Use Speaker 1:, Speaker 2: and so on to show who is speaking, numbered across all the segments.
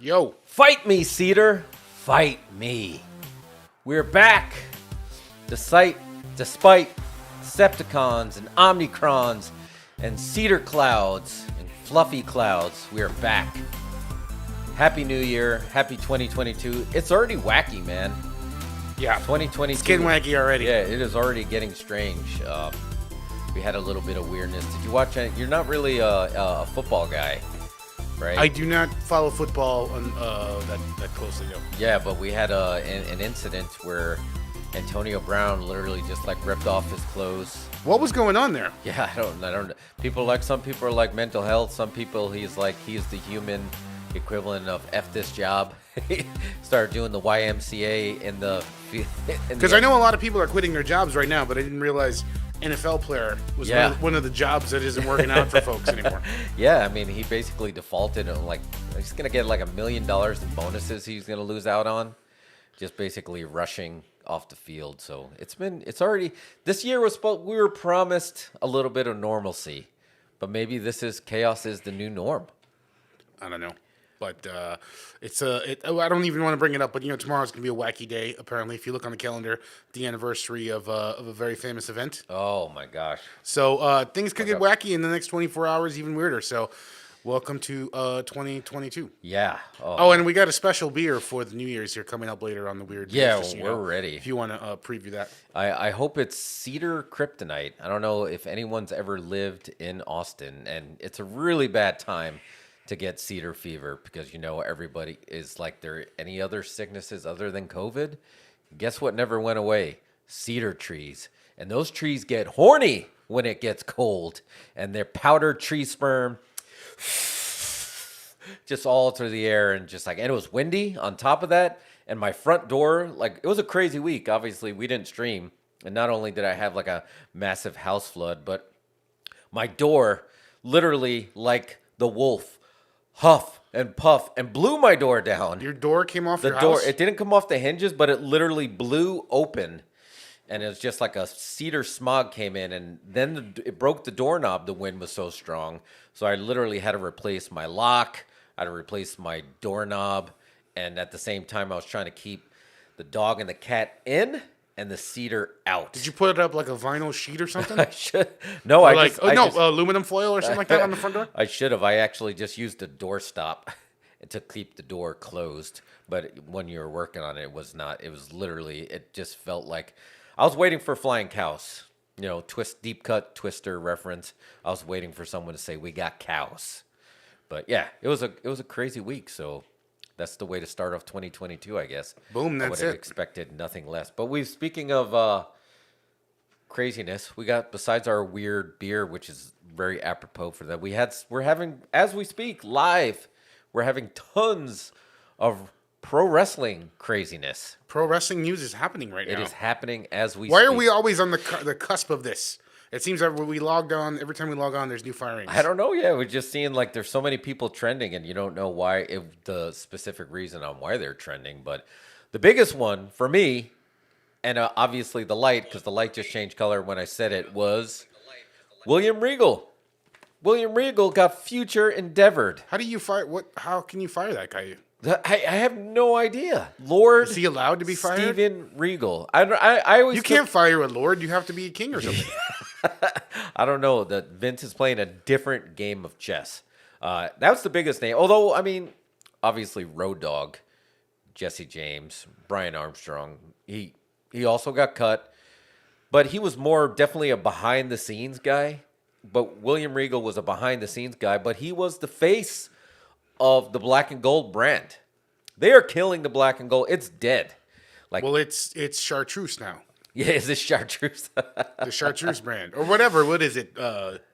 Speaker 1: Yo.
Speaker 2: Fight me, Cedar. Fight me. We're back. Despite Decepticons and Omnicrons and Cedar Clouds and Fluffy Clouds, we are back. Happy New Year. Happy 2022. It's already wacky, man.
Speaker 1: Yeah.
Speaker 2: 2022.
Speaker 1: It's getting wacky already.
Speaker 2: Yeah, it is already getting strange. We had a little bit of weirdness. Did you watch it? You're not really a football guy, right?
Speaker 1: I do not follow football that closely, though.
Speaker 2: Yeah, but we had an incident where Antonio Brown literally just like ripped off his clothes.
Speaker 1: What was going on there?
Speaker 2: Yeah, I don't know. Some people are like mental health. Some people he's the human equivalent of F this job. Started doing the YMCA in the
Speaker 1: because I know a lot of people are quitting their jobs right now, but I didn't realize NFL player was one of the jobs that isn't working out for folks anymore.
Speaker 2: Yeah, I mean, he basically defaulted on he's gonna get like $1 million in bonuses he's gonna lose out on, just basically rushing off the field. So this year we were promised a little bit of normalcy, but maybe chaos is the new norm.
Speaker 1: I don't know. But I don't even want to bring it up, but tomorrow's going to be a wacky day, apparently. If you look on the calendar, the anniversary of a very famous event.
Speaker 2: Oh, my gosh.
Speaker 1: So things could get wacky in the next 24 hours, even weirder. So welcome to 2022.
Speaker 2: Yeah.
Speaker 1: Oh, and we got a special beer for the New Year's here coming up later on the Weird.
Speaker 2: Yeah, we're ready.
Speaker 1: If you want to preview that.
Speaker 2: I hope it's Cedar Kryptonite. I don't know if anyone's ever lived in Austin, and it's a really bad time to get cedar fever because everybody is like there any other sicknesses other than COVID. Guess what never went away? Cedar trees. And those trees get horny when it gets cold, and their powdered tree sperm just all through the air, and it was windy on top of that. And my front door, it was a crazy week. Obviously we didn't stream, and not only did I have like a massive house flood, but my door literally, like the wolf, huff and puff and blew my door down.
Speaker 1: Your door came off your
Speaker 2: door.
Speaker 1: house?
Speaker 2: It didn't come off the hinges, but it literally blew open, and it was just like a cedar smog came in, and then it broke the doorknob. The wind was so strong, so I literally had to replace my lock. I had to replace my doorknob, and at the same time, I was trying to keep the dog and the cat in and the cedar out.
Speaker 1: Did you put it up like a vinyl sheet or something?
Speaker 2: I should. No,
Speaker 1: aluminum foil or something like that on the front door?
Speaker 2: I should have. I actually just used a door stop to keep the door closed. But when you were working on it, it was not. It was literally, it just felt like I was waiting for flying cows. Deep cut Twister reference. I was waiting for someone to say, "We got cows." But yeah, it was a crazy week. So that's the way to start off 2022, I guess.
Speaker 1: Boom, that's it.
Speaker 2: I would have expected nothing less. But speaking of craziness, we got, besides our weird beer, which is very apropos for that, we're having, as we speak, live, we're having tons of pro wrestling craziness.
Speaker 1: Pro wrestling news is happening right now.
Speaker 2: It is happening as we speak.
Speaker 1: Why are we always on the cusp of this? It seems that when we logged on, every time we log on, there's new firings.
Speaker 2: I don't know. Yeah, we're just seeing there's so many people trending, and you don't know why, the specific reason on why they're trending. But the biggest one for me, and obviously the light, because the light just changed color when I said it, was William Regal. William Regal got future endeavored.
Speaker 1: How do you fire? How can you fire that guy?
Speaker 2: I have no idea. Lord,
Speaker 1: is he allowed to be fired?
Speaker 2: Steven Regal. I always
Speaker 1: can't fire a lord. You have to be a king or something.
Speaker 2: I don't know. That Vince is playing a different game of chess. That was the biggest name. Although, I mean, obviously Road Dogg, Jesse James, Brian Armstrong. He also got cut, but he was definitely a behind the scenes guy. But William Regal was a behind the scenes guy, but he was the face of the black and gold brand. They are killing the black and gold. It's dead.
Speaker 1: It's chartreuse now.
Speaker 2: Yeah, is this chartreuse?
Speaker 1: The chartreuse brand. Or whatever. What is it?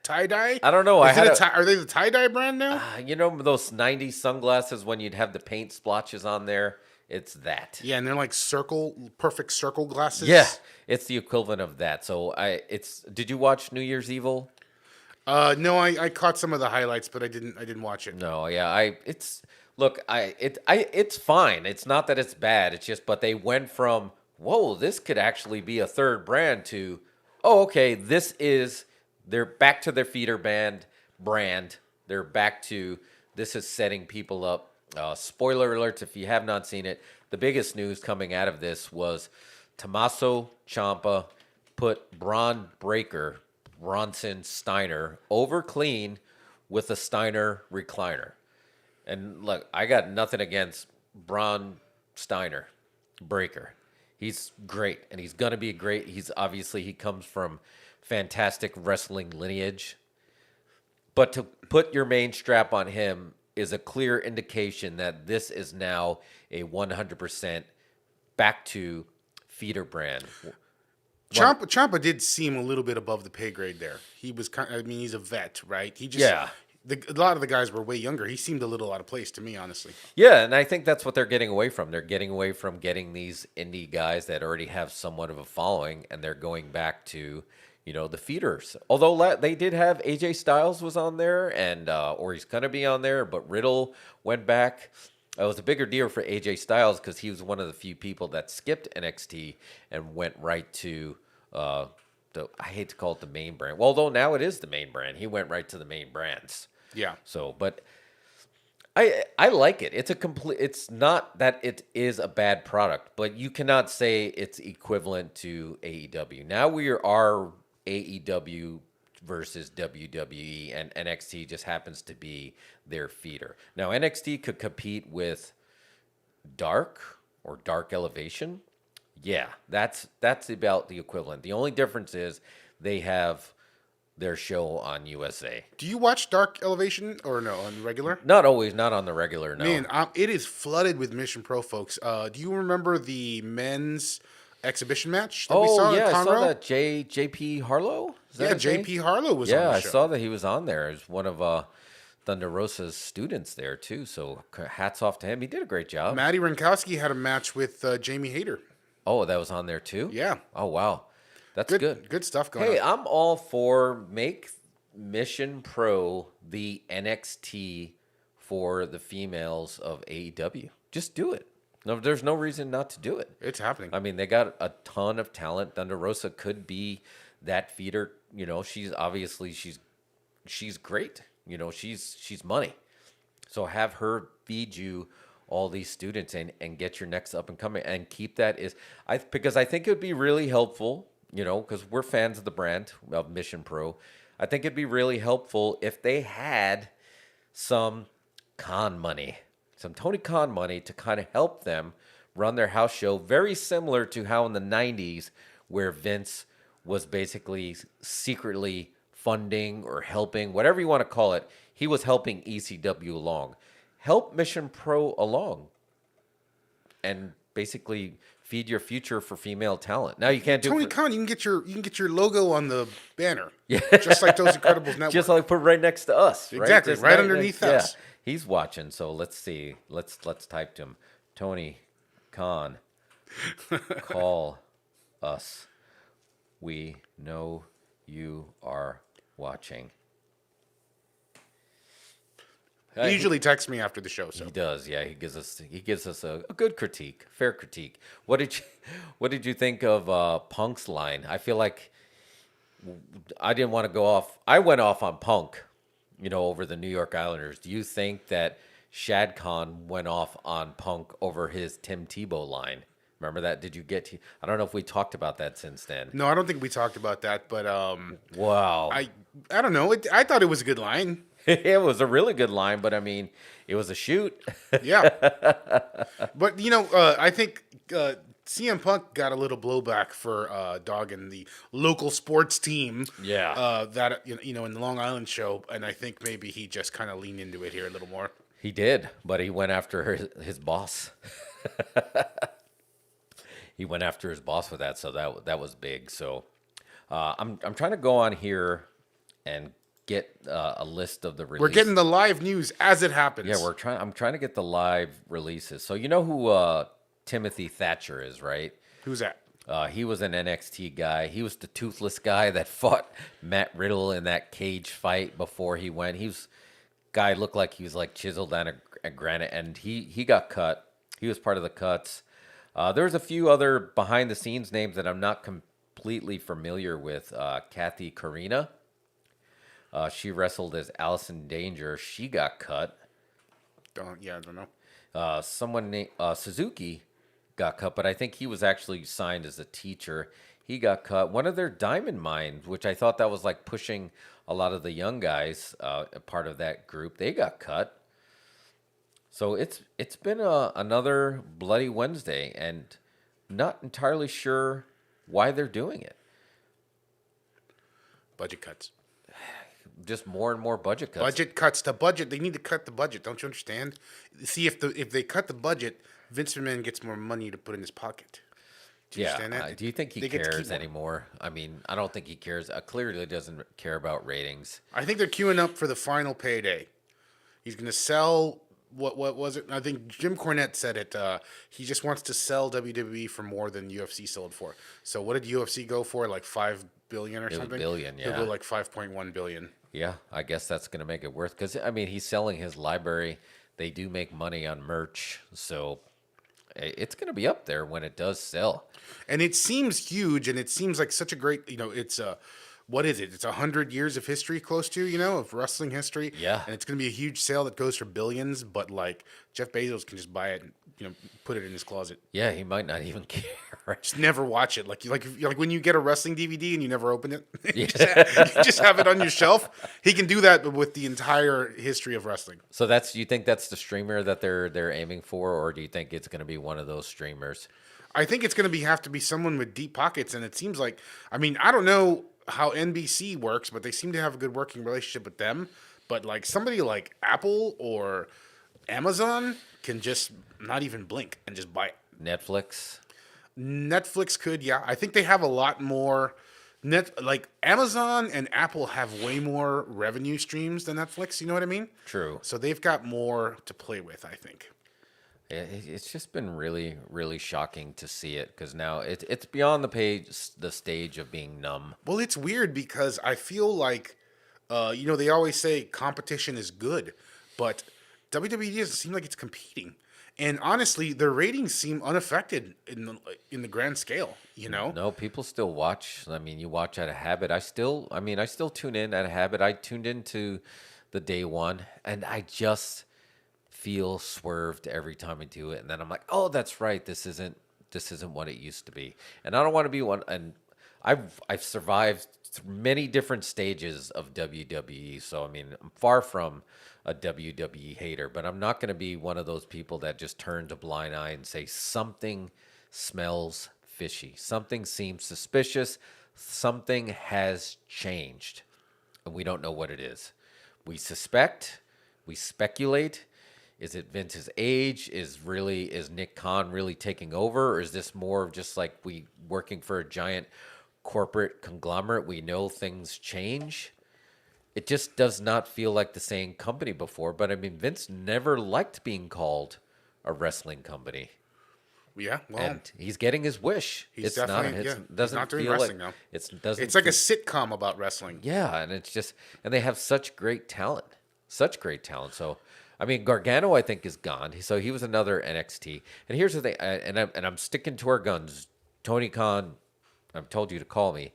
Speaker 1: Tie-dye?
Speaker 2: I don't know.
Speaker 1: Are they the tie-dye brand now?
Speaker 2: Those 90s sunglasses when you'd have the paint splotches on there? It's that.
Speaker 1: Yeah, and they're like perfect circle glasses.
Speaker 2: Yeah, it's the equivalent of that. So did you watch New Year's Evil?
Speaker 1: No, I caught some of the highlights, but I didn't watch it.
Speaker 2: No, yeah, it's fine. It's not that it's bad. It's just, but they went from, whoa, this could actually be a third brand to, oh, okay, they're back to their feeder brand. They're back to, this is setting people up Spoiler alerts if you have not seen it. The biggest news coming out of this was Tommaso Ciampa put Bronson Steiner over clean with a Steiner recliner. And look, I got nothing against Braun Steiner, Breaker. He's great, and he's going to be great. He comes from fantastic wrestling lineage. But to put your main strap on him is a clear indication that this is now a 100% back to feeder brand.
Speaker 1: Ciampa did seem a little bit above the pay grade there. He was he's a vet, right? A lot of the guys were way younger. He seemed a little out of place to me, honestly.
Speaker 2: Yeah, and I think that's what they're getting away from. They're getting away from getting these indie guys that already have somewhat of a following, and they're going back to, the feeders. Although they did have AJ Styles was on there, and or he's going to be on there, but Riddle went back. It was a bigger deal for AJ Styles because he was one of the few people that skipped NXT and went right to I hate to call it the main brand. Well, though now it is the main brand. He went right to the main brands.
Speaker 1: Yeah.
Speaker 2: So, but I like it. It's not that it is a bad product, but you cannot say it's equivalent to AEW. Now we are AEW versus WWE, and NXT just happens to be their feeder. Now NXT could compete with Dark or Dark Elevation. Yeah, that's about the equivalent. The only difference is they have their show on USA.
Speaker 1: Do you watch Dark Elevation or no on regular?
Speaker 2: Not always, not on the regular. No,
Speaker 1: man, it is flooded with Mission Pro folks. Do you remember the men's exhibition match that we saw in Conroe?
Speaker 2: I saw that. JP Harlow.
Speaker 1: JP Harlow was on the show.
Speaker 2: I saw that he was on there as one of Thunder Rosa's students there too. So hats off to him. He did a great job.
Speaker 1: Matty Rankowski had a match with Jamie Hayter.
Speaker 2: Oh, that was on there too?
Speaker 1: Yeah.
Speaker 2: Oh, wow. That's good.
Speaker 1: Good stuff going on.
Speaker 2: Hey, I'm all for make Mission Pro the NXT for the females of AEW. Just do it. No, there's no reason not to do it.
Speaker 1: It's happening.
Speaker 2: I mean, they got a ton of talent. Thunder Rosa could be that feeder. She's great. She's money. So have her feed you all these students and get your next up and coming and keep that because I think it would be really helpful, because we're fans of the brand of Mission Pro. I think it'd be really helpful if they had some Tony Khan money to kind of help them run their house show, very similar to how in the 90s where Vince was basically secretly funding or helping, whatever you want to call it, he was helping ECW along. Help Mission Pro along and basically feed your future for female talent. Now you can't do
Speaker 1: Tony Khan. You can get your logo on the banner, just like those Incredibles network.
Speaker 2: Just like put right next to us,
Speaker 1: exactly, right underneath us.
Speaker 2: Yeah, he's watching. So let's see. Let's type to him. Tony Khan, call us. We know you are watching.
Speaker 1: He usually texts me after the show. So
Speaker 2: he does, yeah. He gives us a good critique, fair critique. What did you think of Punk's line? I feel like I didn't want to go off. I went off on Punk, over the New York Islanders. Do you think that Shad Khan went off on Punk over his Tim Tebow line? Remember that? Did you get? I don't know if we talked about that since then.
Speaker 1: No, I don't think we talked about that. But
Speaker 2: wow,
Speaker 1: I don't know. I thought it was a good line.
Speaker 2: It was a really good line, but I mean, it was a shoot.
Speaker 1: Yeah. But, I think CM Punk got a little blowback for dogging the local sports team.
Speaker 2: Yeah.
Speaker 1: That, in the Long Island show. And I think maybe he just kind of leaned into it here a little more.
Speaker 2: He did, but he went after his boss. He went after his boss with that, so that was big. So I'm trying to go on here and get a list of the releases.
Speaker 1: We're getting the live news as it happens.
Speaker 2: Yeah, I'm trying to get the live releases. So you know who Timothy Thatcher is, right?
Speaker 1: Who's that?
Speaker 2: He was an NXT guy. He was the toothless guy that fought Matt Riddle in that cage fight before he went. Guy looked like he was like chiseled down a granite, and he got cut. He was part of the cuts. There's a few other behind the scenes names that I'm not completely familiar with. Kathy Karina. She wrestled as Allison Danger. She got cut.
Speaker 1: I don't know.
Speaker 2: Someone named Suzuki got cut, but I think he was actually signed as a teacher. He got cut. One of their Diamond Mine, which I thought that was like pushing a lot of the young guys, a part of that group, they got cut. So it's been another bloody Wednesday, and not entirely sure why they're doing it.
Speaker 1: Budget cuts.
Speaker 2: Just more and more budget cuts.
Speaker 1: Budget cuts. The budget. They need to cut the budget. Don't you understand? See, if they cut the budget, Vince McMahon gets more money to put in his pocket. Do you understand that?
Speaker 2: Do you think he
Speaker 1: They get to keep
Speaker 2: cares
Speaker 1: more.
Speaker 2: anymore? I mean, I don't think he cares. Clearly doesn't care about ratings.
Speaker 1: I think they're queuing up for the final payday. He's going to sell. What was it? I think Jim Cornette said it. He just wants to sell WWE for more than UFC sold for. So what did UFC go for? Like $5 billion or
Speaker 2: was
Speaker 1: something?
Speaker 2: billion,
Speaker 1: He'll
Speaker 2: yeah.
Speaker 1: go like 5.1 billion.
Speaker 2: Yeah, I guess that's going to make it worth. Because I mean, he's selling his library. They do make money on merch, so it's going to be up there when it does sell.
Speaker 1: And it seems huge, and it seems like such a great. It's what is it? It's 100 years of history, close to of wrestling history.
Speaker 2: Yeah.
Speaker 1: And it's going to be a huge sale that goes for billions. But like Jeff Bezos can just buy it and put it in his closet.
Speaker 2: Yeah, he might not even care.
Speaker 1: Just never watch it. Like when you get a wrestling DVD and you never open it, you
Speaker 2: Yeah.
Speaker 1: just have it on your shelf. He can do that with the entire history of wrestling.
Speaker 2: So you think that's the streamer that they're aiming for, or do you think it's going to be one of those streamers?
Speaker 1: I think it's going to have to be someone with deep pockets, and it seems like I don't know how NBC works, but they seem to have a good working relationship with them. But like somebody like Apple or Amazon can just not even blink and just buy it.
Speaker 2: Netflix.
Speaker 1: Netflix could, yeah. I think they have a lot more. Like Amazon and Apple have way more revenue streams than Netflix. You know what I mean?
Speaker 2: True.
Speaker 1: So they've got more to play with, I think.
Speaker 2: It's just been really, really shocking to see it because now it's beyond the stage of being numb.
Speaker 1: Well, it's weird because I feel like, they always say competition is good, but WWE doesn't seem like it's competing. And honestly, their ratings seem unaffected in the grand scale.
Speaker 2: No, people still watch. I mean, you watch out of habit. I still tune in out of habit. I tuned into the day one, and I just feel swerved every time I do it, and then I'm like, oh, that's right. This isn't what it used to be, and I don't want to be one. And I've survived many different stages of WWE, so I mean, I'm far from a WWE hater, but I'm not going to be one of those people that just turns a blind eye and say something smells fishy, something seems suspicious, something has changed, and we don't know what it is. We suspect, we speculate. Is it Vince's age? Is Nick Khan really taking over? Or is this more of just like we working for a giant corporate conglomerate? We know things change. It just does not feel like the same company before. But I mean, Vince never liked being called a wrestling company.
Speaker 1: Yeah, well,
Speaker 2: And he's getting his wish.
Speaker 1: he's definitely he's not doing wrestling now.
Speaker 2: It's
Speaker 1: like a sitcom about wrestling.
Speaker 2: Yeah, and it's just, and they have such great talent. So, I mean, Gargano, I think, is gone. So he was another NXT. And here's the thing, and I'm sticking to our guns. Tony Khan, I've told you to call me.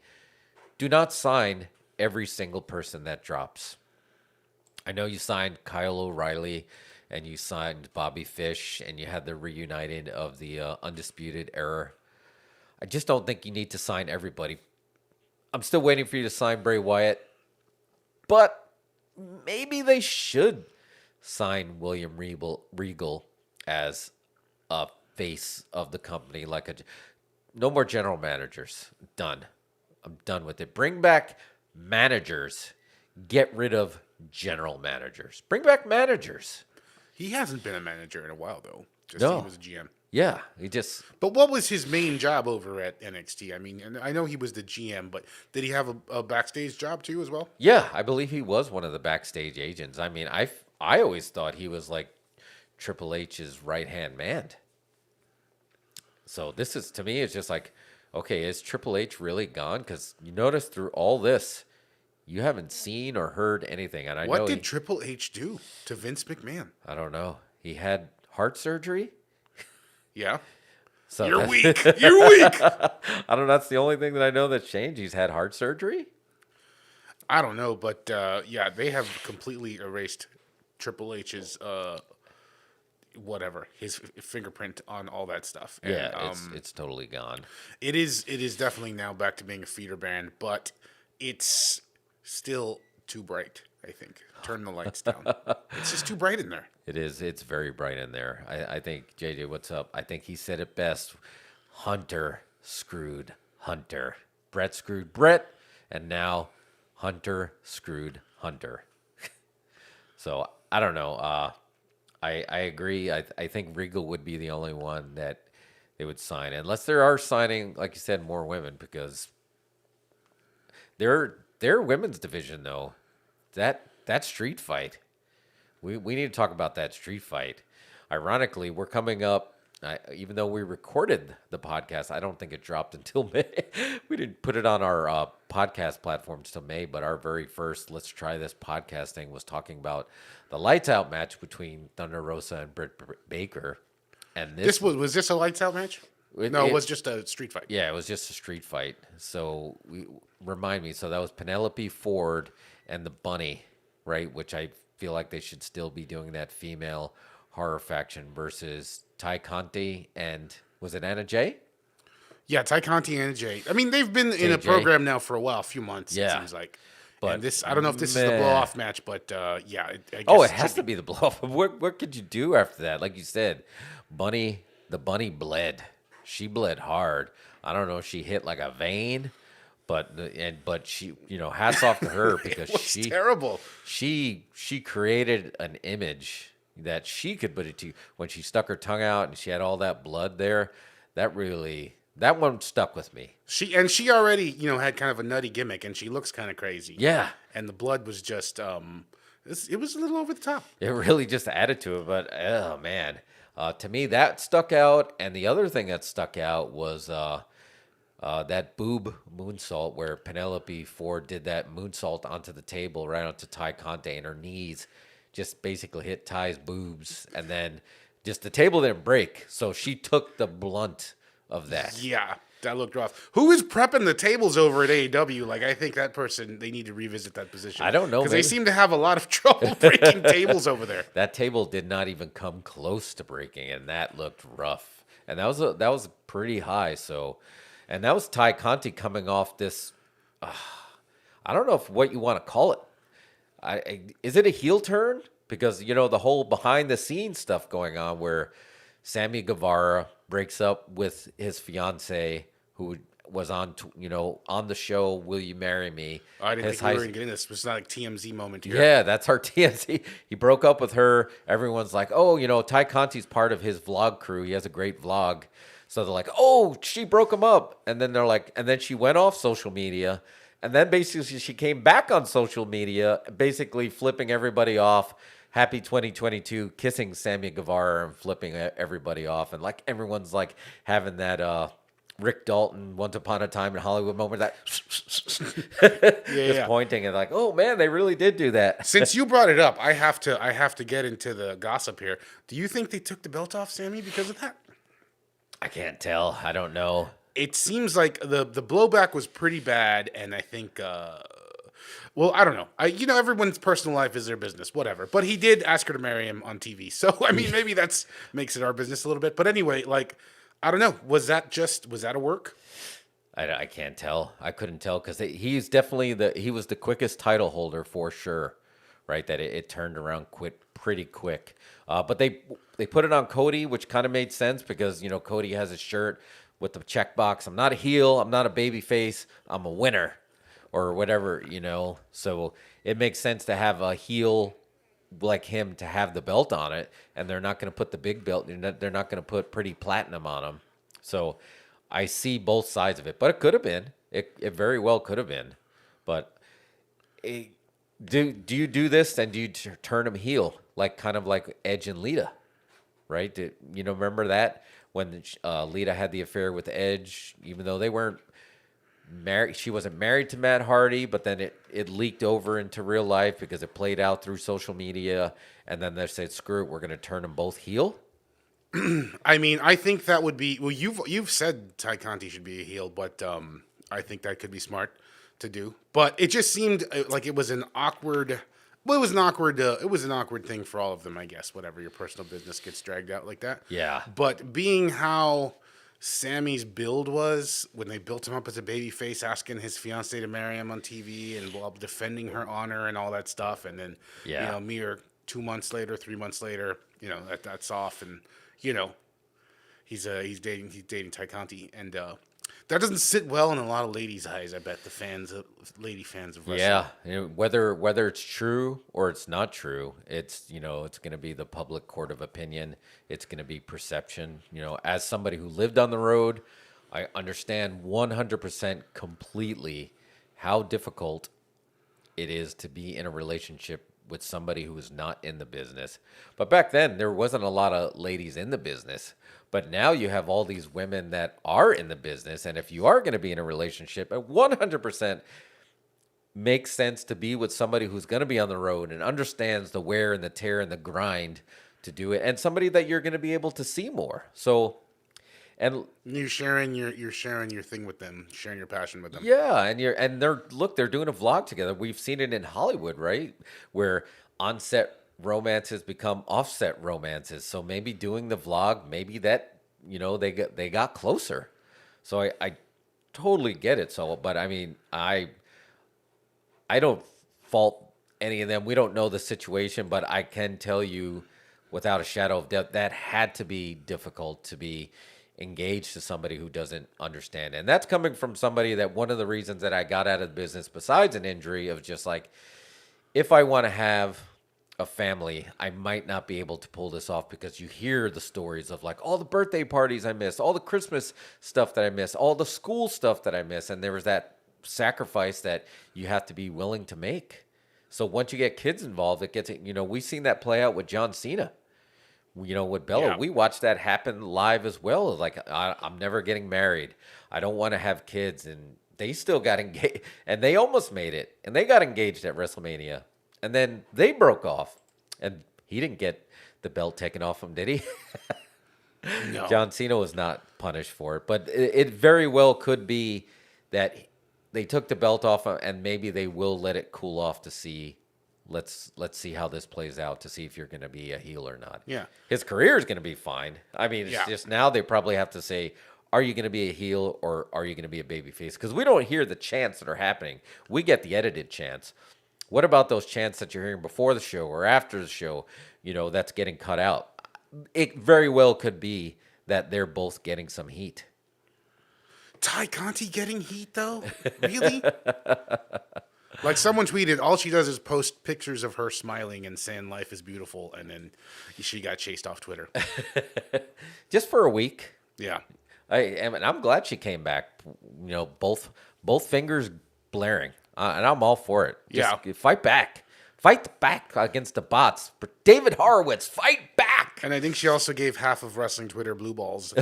Speaker 2: Do not sign every single person that drops. I know you signed Kyle O'Reilly, and you signed Bobby Fish, and you had the reuniting of the Undisputed Era. I just don't think you need to sign everybody. I'm still waiting for you to sign Bray Wyatt, but maybe they should sign William Regal as a face of the company. No more general managers. Done. I'm done with it. Bring back managers. Get rid of general managers. Bring back managers.
Speaker 1: He hasn't been a manager in a while, though.
Speaker 2: No.
Speaker 1: He was a GM.
Speaker 2: Yeah, he just...
Speaker 1: But what was his main job over at NXT? I mean, and I know he was the GM, but did he have a backstage job too as well?
Speaker 2: Yeah, I believe he was one of the backstage agents. I mean, I always thought he was like Triple H's right-hand man. So this is, to me, it's just like, okay, is Triple H really gone? Because you notice through all this, you haven't seen or heard anything. And
Speaker 1: What did Triple H do to Vince McMahon?
Speaker 2: I don't know. He had heart surgery.
Speaker 1: Yeah.
Speaker 2: So
Speaker 1: You're weak. You're weak.
Speaker 2: I don't know. That's the only thing that I know that's changed. He's had heart surgery.
Speaker 1: I don't know, but yeah, they have completely erased Triple H's whatever his fingerprint on all that stuff.
Speaker 2: Yeah,
Speaker 1: And,
Speaker 2: it's totally gone.
Speaker 1: it is definitely now back to being a feeder band, but it's still too bright. I think turn the lights down. It's just too bright in there.
Speaker 2: It is. It's very bright in there. I think JJ, what's up? I think he said it best. Hunter screwed Hunter. Brett screwed Brett, and now Hunter screwed Hunter. So I don't know. I agree. I think Regal would be the only one that they would sign, unless they are signing, like you said, more women, because their women's division though, that street fight. We need to talk about that street fight. Ironically, we're coming up. Even though we recorded the podcast, I don't think it dropped until May. We didn't put it on our podcast platforms till May, but our very first Let's Try This podcasting was talking about the lights out match between Thunder Rosa and Britt Baker. And
Speaker 1: This was this a lights out match? No, it was just a street fight.
Speaker 2: Yeah, it was just a street fight. So remind me. So that was Penelope Ford and the Bunny, right? Which I feel like they should still be doing that female horror faction versus Ty Conti and was it Anna Jay?
Speaker 1: Yeah, Ty Conti and Jade. I mean, they've been in a
Speaker 2: JJ.
Speaker 1: program now for a while, a few months.
Speaker 2: Yeah.
Speaker 1: It seems like.
Speaker 2: But,
Speaker 1: And this, I don't know if this is the
Speaker 2: meh.
Speaker 1: blow off match, but yeah. I guess
Speaker 2: Oh, it has to be the blow off. What could you do after that? Like you said, the bunny bled. She bled hard. I don't know if she hit like a vein, but she, hats off to her because
Speaker 1: It was terrible.
Speaker 2: she created an image that she could put it to when she stuck her tongue out and she had all that blood there. That one stuck with me.
Speaker 1: She already had kind of a nutty gimmick, and she looks kind of crazy.
Speaker 2: Yeah.
Speaker 1: And the blood was just it was a little over the top.
Speaker 2: It really just added to it, but oh man, to me that stuck out. And the other thing that stuck out was that boob moonsault where Penelope Ford did that moonsault onto the table right onto Ty Conti, and her knees just basically hit Ty's boobs, and then just the table didn't break, so she took the blunt of that.
Speaker 1: Yeah, that looked rough. Who is prepping the tables over at AEW? Like, I think that person, they need to revisit that position.
Speaker 2: I don't know,
Speaker 1: because they
Speaker 2: maybe.
Speaker 1: seem to have a lot of trouble breaking tables over there.
Speaker 2: That table did not even come close to breaking, and that looked rough. And that was pretty high. So, and that was Ty Conti coming off this. I don't know what you want to call it. Is it a heel turn? Because the whole behind the scenes stuff going on where Sammy Guevara breaks up with his fiance who was on the show Will You Marry Me?
Speaker 1: I didn't think we were going to get in this. It's not like TMZ moment here.
Speaker 2: Yeah, that's our TNC. He broke up with her. Everyone's like, oh, Ty Conti's part of his vlog crew. He has a great vlog. So they're like, oh, she broke him up. And then they're like, and then she went off social media. And then basically she came back on social media, basically flipping everybody off. Happy 2022, kissing Sammy Guevara and flipping everybody off. And like everyone's like having that Rick Dalton Once Upon a Time in Hollywood moment, that just pointing and like, oh man, they really did do that.
Speaker 1: Since you brought it up, I have to get into the gossip here. Do you think they took the belt off Sammy because of that?
Speaker 2: I can't tell. I don't know.
Speaker 1: It seems like the blowback was pretty bad, and I think, well, I don't know. Everyone's personal life is their business, whatever. But he did ask her to marry him on TV, so I mean, maybe that's makes it our business a little bit. But anyway, like, I don't know. Was that a work?
Speaker 2: I can't tell. I couldn't tell because he's definitely he was the quickest title holder for sure, right? That it turned around pretty quick. But they put it on Cody, which kind of made sense because Cody has a shirt with the checkbox. I'm not a heel. I'm not a baby face. I'm a winner, or whatever. So it makes sense to have a heel like him to have the belt on it, and they're not going to put the big belt. They're not going to put Pretty Platinum on him. So I see both sides of it, but it could have been. It very well could have been. But do you do this and do you turn him heel, like kind of like Edge and Lita, right? Remember that when Lita had the affair with Edge, even though they weren't married, she wasn't married to Matt Hardy, but then it leaked over into real life because it played out through social media, and then they said, "Screw it, we're going to turn them both heel."
Speaker 1: I mean, I think that would be well. You've said Ty Conti should be a heel, but I think that could be smart to do. But it just seemed like it was an awkward Well, it was an awkward. It was an awkward thing for all of them, I guess. Whatever, your personal business gets dragged out like that.
Speaker 2: Yeah.
Speaker 1: But being how Sammy's build was when they built him up as a babyface, asking his fiance to marry him on TV, and while defending her honor and all that stuff, and then
Speaker 2: Yeah.
Speaker 1: mere 2 months later, 3 months later, that's off, and he's dating Ty Conti, and that doesn't sit well in a lot of ladies' eyes. I bet lady fans of wrestling.
Speaker 2: Yeah, whether it's true or it's not true, it's it's going to be the public court of opinion. It's going to be perception. As somebody who lived on the road, I understand 100% completely how difficult it is to be in a relationship with somebody who is not in the business. But back then, there wasn't a lot of ladies in the business. But now you have all these women that are in the business. And if you are going to be in a relationship, it 100% makes sense to be with somebody who's going to be on the road and understands the wear and the tear and the grind to do it. And somebody that you're going to be able to see more. So... And
Speaker 1: you're sharing your thing with them, sharing your passion with them.
Speaker 2: yeah, and they're doing a vlog together. We've seen it in Hollywood, right? Where on-set romances become off-set romances. So maybe doing the vlog, maybe that they got closer. So I totally get it. So, but I mean, I don't fault any of them. We don't know the situation, but I can tell you without a shadow of doubt that had to be difficult to be engaged to somebody who doesn't understand. And that's coming from somebody that one of the reasons that I got out of the business, besides an injury, of just like, if I want to have a family, I might not be able to pull this off, because you hear the stories of like all the birthday parties I miss, all the Christmas stuff that I miss, all the school stuff that I miss. And there was that sacrifice that you have to be willing to make. So once you get kids involved, it gets, we've seen that play out with John Cena. With Bella,
Speaker 1: Yeah.
Speaker 2: we watched that happen live as well. Like, I'm never getting married. I don't want to have kids. And they still got engaged. And they almost made it. And they got engaged at WrestleMania. And then they broke off. And he didn't get the belt taken off him, did he?
Speaker 1: No.
Speaker 2: John Cena was not punished for it. But it very well could be that they took the belt off and maybe they will let it cool off to see. Let's see how this plays out, to see if you're going to be a heel or not.
Speaker 1: Yeah.
Speaker 2: His career is going to be fine. I mean, it's
Speaker 1: Yeah.
Speaker 2: just now they probably have to say, are you going to be a heel or are you going to be a babyface? Because we don't hear the chants that are happening. We get the edited chants. What about those chants that you're hearing before the show or after the show, that's getting cut out? It very well could be that they're both getting some heat.
Speaker 1: Ty Conti getting heat though? Really? Like someone tweeted, all she does is post pictures of her smiling and saying life is beautiful, and then she got chased off Twitter.
Speaker 2: Just for a week.
Speaker 1: Yeah.
Speaker 2: I'm glad she came back. Both fingers blaring, and I'm all for it. Just fight back against the bots. David Horowitz, fight back.
Speaker 1: And I think she also gave half of wrestling Twitter blue balls.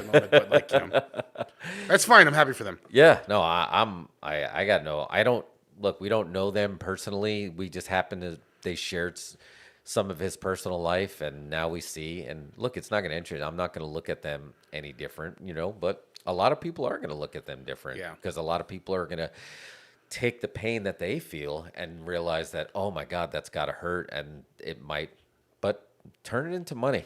Speaker 1: That's fine. I'm happy for them.
Speaker 2: Yeah, no, I got no. I don't look. We don't know them personally. We just they shared some of his personal life, and now we see. And look, it's not going to interest. I'm not going to look at them any different, But a lot of people are going to look at them different, because a lot of people are going to take the pain that they feel and realize that, oh my God, that's got to hurt, and it might, but turn it into money.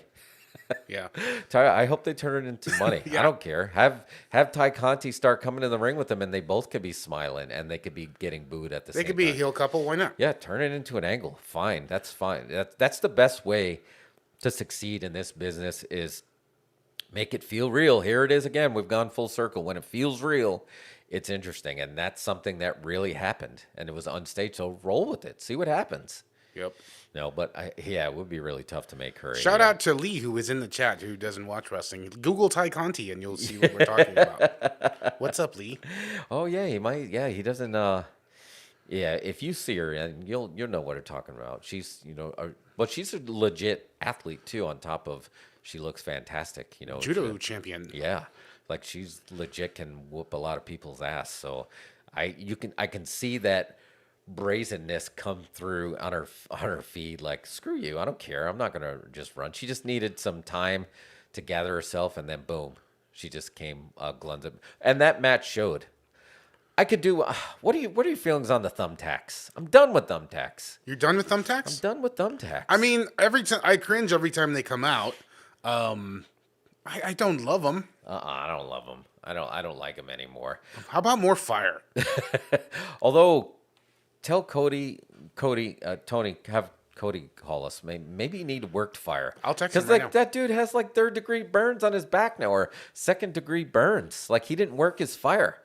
Speaker 1: Yeah.
Speaker 2: I hope they turn it into money. I don't care. Have Ty Conti start coming in the ring with them, and they both could be smiling, and they could be getting booed at the same time.
Speaker 1: They could be a heel couple. Why not?
Speaker 2: Yeah, turn it into an angle. Fine. That's fine. That's the best way to succeed in this business, is make it feel real. Here it is again. We've gone full circle. When it feels real, it's interesting. And that's something that really happened. And it was unstaged. So roll with it. See what happens.
Speaker 1: Yep.
Speaker 2: No, but it would be really tough to make her.
Speaker 1: Shout out to Lee, who is in the chat, who doesn't watch wrestling. Google Ty Conti, and you'll see what we're talking about. What's up, Lee?
Speaker 2: Oh yeah, he might. Yeah, he doesn't. Yeah, if you see her, and you'll know what we're talking about. She's but she's a legit athlete too. On top of, she looks fantastic.
Speaker 1: Judo champion.
Speaker 2: Yeah, like she's legit, can whoop a lot of people's ass. So I can see that brazenness come through on her feed. Like, screw you, I don't care. I'm not gonna just run. She just needed some time to gather herself, and then boom, she just came glunted. And that match showed. I could do. What are your feelings on the thumbtacks? I'm done with thumbtacks.
Speaker 1: You're done with thumbtacks?
Speaker 2: I'm done with thumbtacks.
Speaker 1: I mean, every time I cringe every time they come out. I don't love them.
Speaker 2: I don't love them. I don't like them anymore.
Speaker 1: How about more fire?
Speaker 2: Although, tell Tony, have Cody call us. Maybe you need worked fire.
Speaker 1: I'll text him
Speaker 2: because
Speaker 1: right now.
Speaker 2: that dude has like 3rd-degree burns on his back now, or 2nd-degree burns. Like he didn't work his fire.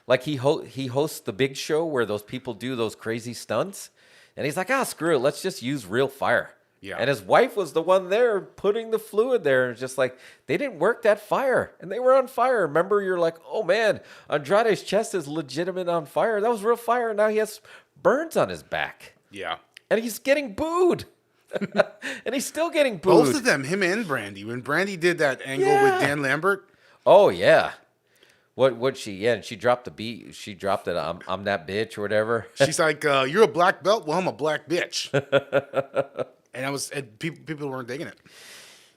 Speaker 2: Like he hosts the big show where those people do those crazy stunts, and he's like, screw it, let's just use real fire.
Speaker 1: Yeah.
Speaker 2: And his wife was the one there putting the fluid there. And just like, they didn't work that fire. And they were on fire. Remember, you're like, oh, man, Andrade's chest is legitimate on fire. That was real fire. Now he has burns on his back.
Speaker 1: Yeah.
Speaker 2: And he's getting booed. And he's still getting booed.
Speaker 1: Both of them, him and Brandy. When Brandy did that angle with Dan Lambert.
Speaker 2: Oh, yeah. What she, yeah, and she dropped the beat. She dropped it, I'm that bitch or whatever.
Speaker 1: She's like, you're a black belt? Well, I'm a black bitch. And people weren't digging it.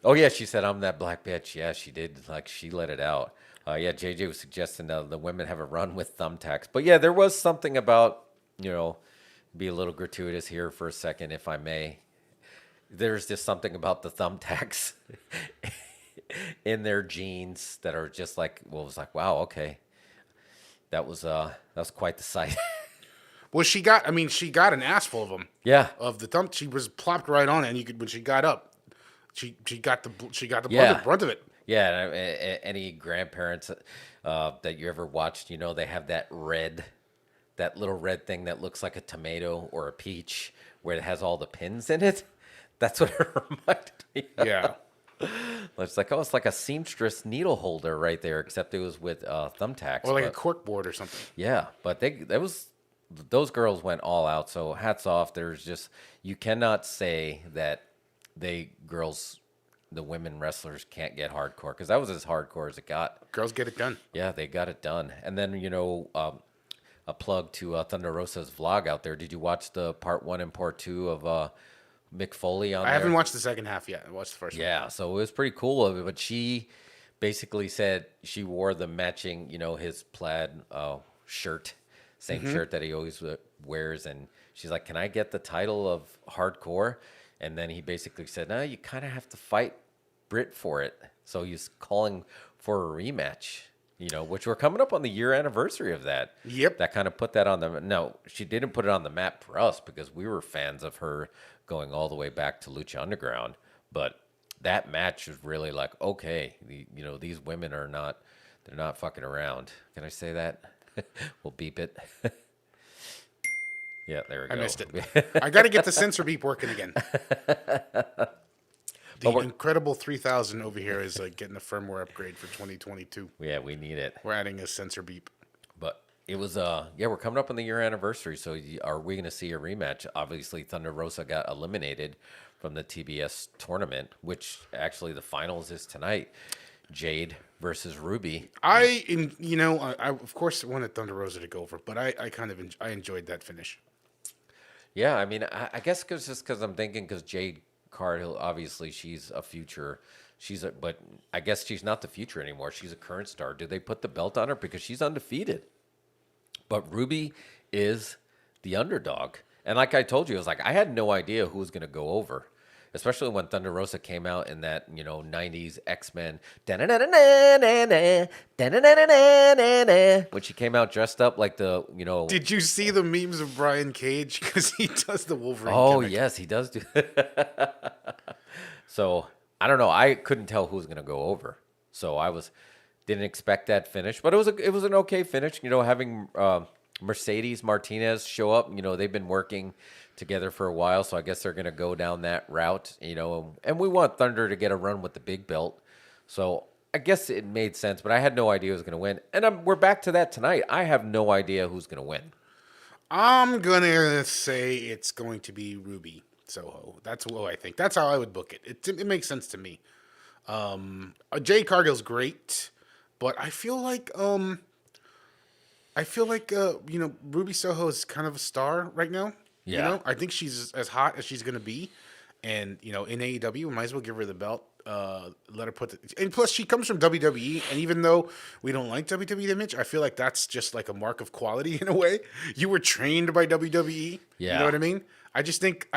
Speaker 2: Oh, yeah, she said, I'm that black bitch. Yeah, she did. Like, she let it out. Yeah, JJ was suggesting the women have a run with thumbtacks. But, yeah, there was something about, be a little gratuitous here for a second, if I may. There's just something about the thumbtacks in their jeans that are just like, well, it was like, wow, okay. That was quite the sight.
Speaker 1: Well, she got an ass full of them.
Speaker 2: Yeah.
Speaker 1: Of the thumb, she was plopped right on it, and when she got up, she got the brunt of it.
Speaker 2: Yeah. And any grandparents that you ever watched, they have that little red thing that looks like a tomato or a peach, where it has all the pins in it. That's what it reminded me of.
Speaker 1: Yeah.
Speaker 2: It's like, it's like a seamstress needle holder right there, except it was with thumbtacks.
Speaker 1: Or like a cork board or something.
Speaker 2: Yeah, but those girls went all out. So hats off. You cannot say that the women wrestlers can't get hardcore, because that was as hardcore as it got.
Speaker 1: Girls get it done.
Speaker 2: Yeah, they got it done. And then, a plug to Thunder Rosa's vlog out there. Did you watch the part 1 and part 2 of Mick Foley on there?
Speaker 1: I haven't watched the second half yet. I watched the first one.
Speaker 2: Yeah, so it was pretty cool of it. But she basically said she wore the matching, his plaid shirt, same shirt that he always wears. And she's like, can I get the title of hardcore? And then he basically said, no, you kind of have to fight Britt for it. So he's calling for a rematch, which we're coming up on the year anniversary of that.
Speaker 1: Yep.
Speaker 2: That kind of put that on no, she didn't put it on the map for us because we were fans of her going all the way back to Lucha Underground. But that match was really like, okay, these women they're not fucking around. Can I say that? We'll beep it. Yeah, there we go.
Speaker 1: I missed it. I got to get the censor beep working again. The incredible 3000 over here is getting a firmware upgrade for 2022.
Speaker 2: Yeah, we need it.
Speaker 1: We're adding a censor beep.
Speaker 2: But it was, we're coming up on the year anniversary. So are we going to see a rematch? Obviously, Thunder Rosa got eliminated from the TBS tournament, which actually the finals is tonight. Jade versus Ruby.
Speaker 1: I of course wanted Thunder Rosa to go over, but I enjoyed that finish.
Speaker 2: Yeah, I mean, I guess because I'm thinking because Jade Cargill, obviously she's a future. But I guess she's not the future anymore. She's a current star. Do they put the belt on her because she's undefeated? But Ruby is the underdog. And like I told you, I was like, I had no idea who was going to go over. Especially when Thunder Rosa came out in that, 90s X-Men. When she came out dressed up like the,
Speaker 1: Did you see the memes of Brian Cage? Because he does the Wolverine gimmick.
Speaker 2: Yes, he does do So, I don't know. I couldn't tell who was going to go over. So, didn't expect that finish. But it was an okay finish. Having Mercedes Martinez show up. They've been working together for a while, so I guess they're going to go down that route, and we want Thunder to get a run with the big belt. So I guess it made sense, but I had no idea who was going to win. And we're back to that tonight. I have no idea who's going to win. I'm
Speaker 1: going to say it's going to be Ruby Soho. That's what I think. That's how I would book it. It makes sense to me. Jade Cargill's great, but I feel like Ruby Soho is kind of a star right now.
Speaker 2: Yeah.
Speaker 1: I think she's as hot as she's going to be. And, in AEW, we might as well give her the belt. and plus she comes from WWE, and even though we don't like WWE image, I feel like that's just like a mark of quality in a way. You were trained by WWE. You
Speaker 2: Yeah.
Speaker 1: know what I mean? I just think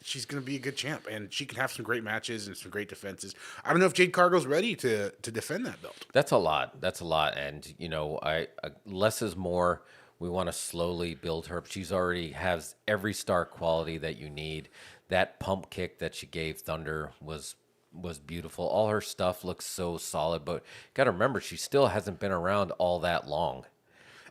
Speaker 1: she's gonna be a good champ, and she can have some great matches and some great defenses. I don't know if Jade Cargill's ready to defend that belt.
Speaker 2: That's a lot. That's a lot. And I less is more. We want to slowly build her up. She's already has every star quality that you need. That pump kick that she gave Thunder was beautiful. All her stuff looks so solid, but got to remember she still hasn't been around all that long.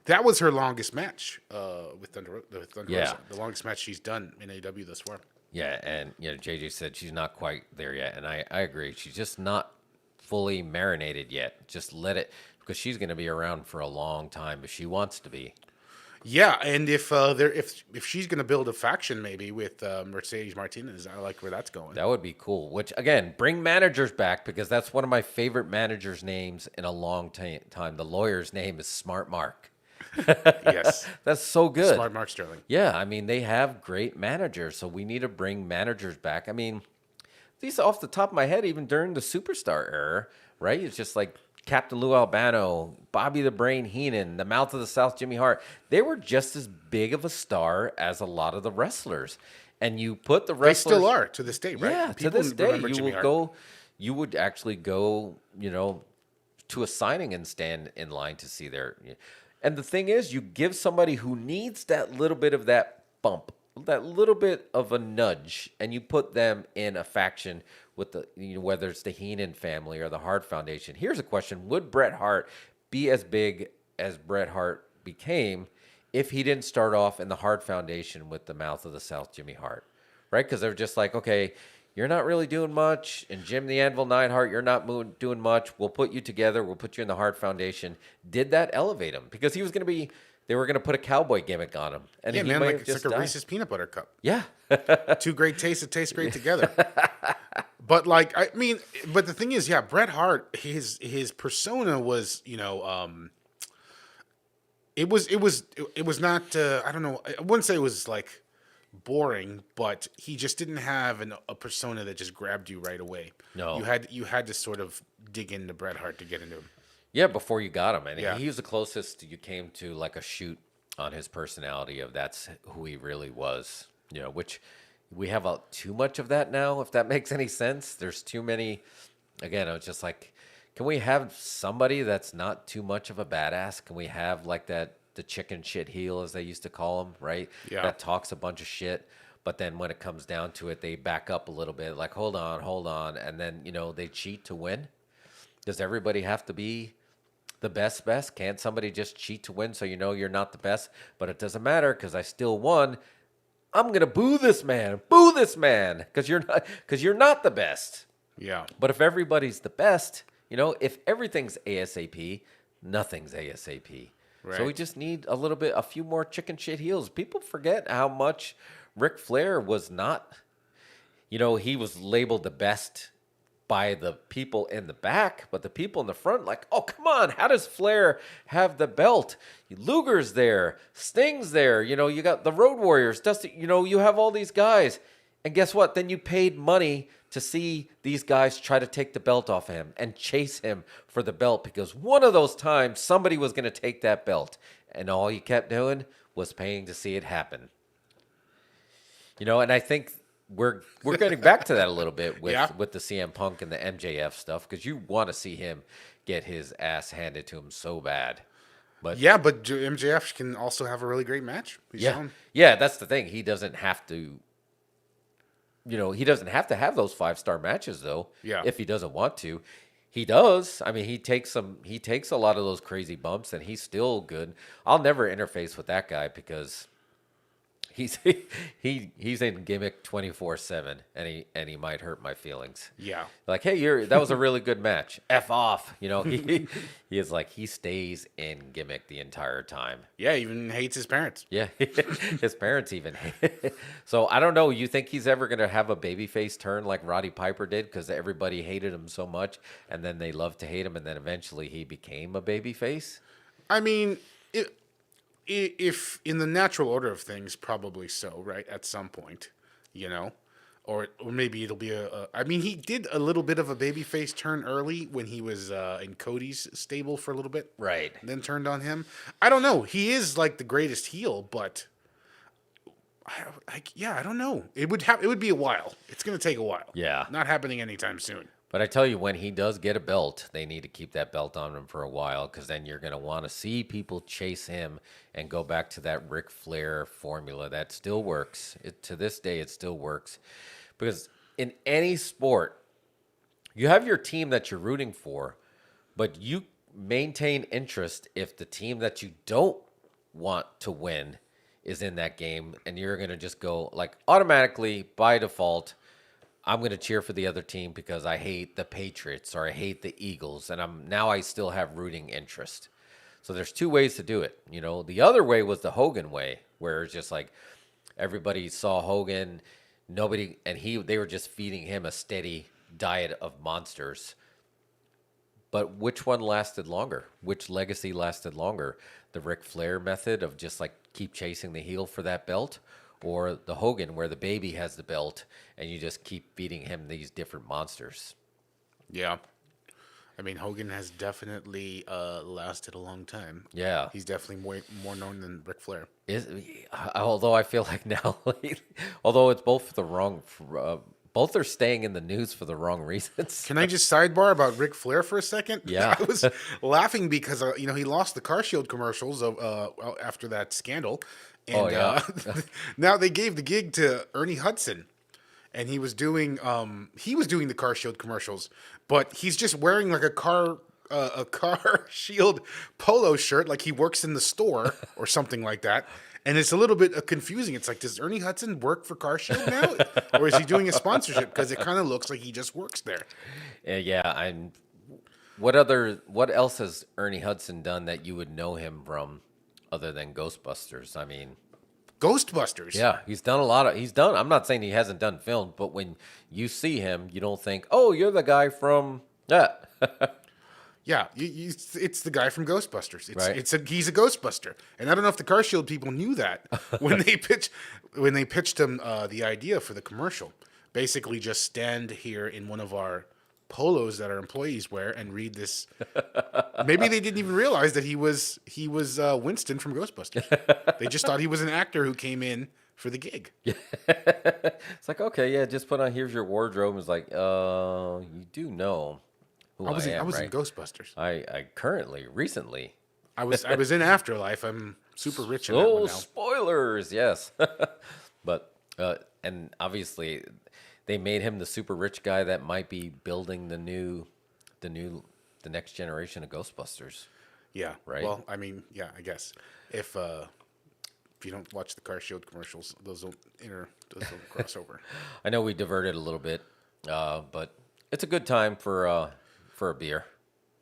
Speaker 1: That was her longest match with Thunder.
Speaker 2: Yeah.
Speaker 1: Rosa. The longest match she's done in AEW thus far.
Speaker 2: Yeah, and JJ said she's not quite there yet, and I agree. She's just not fully marinated yet. Just let it, because she's going to be around for a long time if she wants to be.
Speaker 1: Yeah, and if she's going to build a faction maybe with Mercedes Martinez, I like where that's going.
Speaker 2: That would be cool. Which again, bring managers back, because that's one of my favorite managers' names in a long time. The lawyer's name is Smart Mark.
Speaker 1: Yes,
Speaker 2: That's so good.
Speaker 1: Smart Mark Sterling.
Speaker 2: Yeah, I mean, they have great managers, so we need to bring managers back. I mean, these off the top of my head, even during the Superstar era, right? It's just like Captain Lou Albano, Bobby the Brain Heenan, the Mouth of the South, Jimmy Hart. They were just as big of a star as a lot of the wrestlers. And you put the wrestlers...
Speaker 1: They still are to this day, right?
Speaker 2: Yeah,
Speaker 1: People
Speaker 2: to this day,
Speaker 1: remember Jimmy Hart.
Speaker 2: you would actually go, to a signing and stand in line to see their... And the thing is, you give somebody who needs that little bit of that bump, that little bit of a nudge, and you put them in a faction with the, whether it's the Heenan family or the Hart Foundation. Here's a question. Would Bret Hart be as big as Bret Hart became if he didn't start off in the Hart Foundation with the Mouth of the South, Jimmy Hart? Right? Because they're just like, okay, you're not really doing much, and Jim the Anvil Neidhart, you're not doing much. We'll put you together. We'll put you in the Hart Foundation. Did that elevate him? Because he was going to be, they were going to put a cowboy gimmick on him. And
Speaker 1: Yeah,
Speaker 2: he
Speaker 1: man,
Speaker 2: might
Speaker 1: like
Speaker 2: have
Speaker 1: it's
Speaker 2: just
Speaker 1: like a
Speaker 2: died.
Speaker 1: Reese's peanut butter cup.
Speaker 2: Yeah.
Speaker 1: Two great tastes that taste great together. But like, I mean, but the thing is, yeah, Bret Hart, his persona was, it was not. I don't know. I wouldn't say it was like boring, but he just didn't have a persona that just grabbed you right away.
Speaker 2: No.
Speaker 1: you had to sort of dig into Bret Hart to get into him.
Speaker 2: Yeah, before you got him. And
Speaker 1: Yeah.
Speaker 2: he was the closest you came to like a shoot on his personality of that's who he really was, which we have too much of that now, if that makes any sense. There's too many. Again, I was just like, can we have somebody that's not too much of a badass? Can we have like that, the chicken shit heel, as they used to call him, right?
Speaker 1: Yeah.
Speaker 2: That talks a bunch of shit. But then when it comes down to it, they back up a little bit, like, hold on. And then, they cheat to win. Does everybody have to be the best? Can't somebody just cheat to win so you're not the best? But it doesn't matter because I still won. I'm going to boo this man because you're not the best.
Speaker 1: Yeah.
Speaker 2: But if everybody's the best, if everything's ASAP, nothing's ASAP.
Speaker 1: Right.
Speaker 2: So we just need a few more chicken shit heels. People forget how much Ric Flair was not, he was labeled the best by the people in the back, but the people in the front, like, oh, come on, how does Flair have the belt? Luger's there, Sting's there, you got the Road Warriors, Dusty, you have all these guys. And guess what? Then you paid money to see these guys try to take the belt off of him and chase him for the belt, because one of those times somebody was going to take that belt, and all you kept doing was paying to see it happen. And I think we're getting back to that a little bit with the CM Punk and the MJF stuff, because you want to see him get his ass handed to him so bad. But
Speaker 1: MJF can also have a really great match.
Speaker 2: Yeah, that's the thing. He doesn't have to. He doesn't have to have those 5-star matches though.
Speaker 1: Yeah.
Speaker 2: If he doesn't want to, he does. I mean, he takes a lot of those crazy bumps, and he's still good. I'll never interface with that guy because he's in Gimmick 24/7, and he might hurt my feelings.
Speaker 1: Yeah.
Speaker 2: Like, hey, that was a really good match. F off. He is like, he stays in Gimmick the entire time.
Speaker 1: Yeah, even hates his parents.
Speaker 2: Yeah, his parents even. So I don't know. You think he's ever going to have a babyface turn like Roddy Piper did, because everybody hated him so much, and then they loved to hate him, and then eventually he became a babyface?
Speaker 1: I mean, if in the natural order of things, probably so, right? At some point, or maybe it'll be I mean, he did a little bit of a babyface turn early when he was in Cody's stable for a little bit,
Speaker 2: Right.
Speaker 1: and then turned on him. I don't know. He is like the greatest heel, but I don't know. It would be a while. It's gonna take a while.
Speaker 2: Yeah.
Speaker 1: Not happening anytime soon.
Speaker 2: But I tell you, when he does get a belt, they need to keep that belt on him for a while, because then you're going to want to see people chase him and go back to that Ric Flair formula that still works. To this day, it still works. Because in any sport, you have your team that you're rooting for, but you maintain interest if the team that you don't want to win is in that game, and you're going to just go, like, automatically, by default, I'm going to cheer for the other team because I hate the Patriots or I hate the Eagles, and I still have rooting interest. So there's two ways to do it. You know, the other way was the Hogan way, where it's just like everybody saw Hogan, they were just feeding him a steady diet of monsters. But which one lasted longer? Which legacy lasted longer? The Ric Flair method of just like keep chasing the heel for that belt, or the Hogan where the baby has the belt and you just keep feeding him these different monsters?
Speaker 1: Yeah. I mean, Hogan has definitely lasted a long time.
Speaker 2: Yeah.
Speaker 1: He's definitely more known than Ric Flair.
Speaker 2: Although I feel like now, although it's both the wrong, both are staying in the news for the wrong reasons.
Speaker 1: Can I just sidebar about Ric Flair for a second?
Speaker 2: Yeah.
Speaker 1: I was laughing because, he lost the Car Shield commercials after that scandal. And now they gave the gig to Ernie Hudson. And he was doing the Car Shield commercials, but he's just wearing like a Car Shield polo shirt, like he works in the store or something like that. And it's a little bit confusing. It's like, does Ernie Hudson work for Car Shield now, or is he doing a sponsorship? Because it kind of looks like he just works there.
Speaker 2: Yeah. What else has Ernie Hudson done that you would know him from, other than Ghostbusters? I mean.
Speaker 1: Ghostbusters.
Speaker 2: Yeah, he's done. I'm not saying he hasn't done film, but when you see him, you don't think, "Oh, you're the guy from that."
Speaker 1: Yeah, it's the guy from Ghostbusters.
Speaker 2: Right.
Speaker 1: He's a Ghostbuster, and I don't know if the Car Shield people knew that when they pitched him the idea for the commercial. Basically, just stand here in one of our polos that our employees wear and read this. Maybe they didn't even realize that he was Winston from Ghostbusters. They just thought he was an actor who came in for the gig.
Speaker 2: It's like, okay, yeah, just put on, here's your wardrobe. It's like, you do know who I am,
Speaker 1: I was
Speaker 2: right?
Speaker 1: in Ghostbusters.
Speaker 2: I recently.
Speaker 1: I was in Afterlife. I'm super rich in that one now.
Speaker 2: Spoilers, yes. But and obviously they made him the super rich guy that might be building the next generation of Ghostbusters.
Speaker 1: Yeah.
Speaker 2: Right.
Speaker 1: Well, I mean, yeah, I guess if you don't watch the Car Shield commercials, those don't cross over.
Speaker 2: I know we diverted a little bit, but it's a good time for a beer.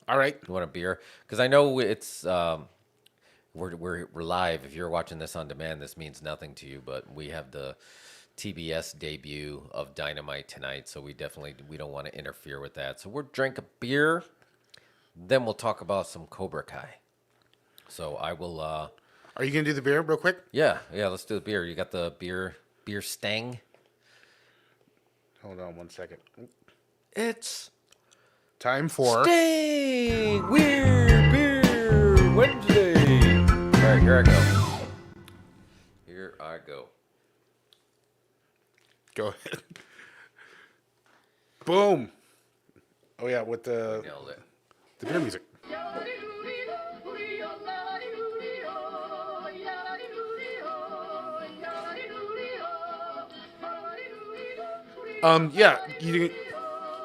Speaker 1: All right.
Speaker 2: You want a beer? Because I know it's we're live. If you're watching this on demand, this means nothing to you, but we have the TBS debut of Dynamite tonight, so we don't want to interfere with that. So we'll drink a beer, then we'll talk about some Cobra Kai. So I will.
Speaker 1: Are you gonna do the beer real quick?
Speaker 2: Yeah. Let's do the beer. You got the beer stang.
Speaker 1: Hold on 1 second.
Speaker 2: It's
Speaker 1: time for
Speaker 2: Stang Weird Beer Wednesday. All right, here I go.
Speaker 1: Go ahead. Boom. Oh yeah, with the
Speaker 2: Nailed it.
Speaker 1: the beer music. Yeah,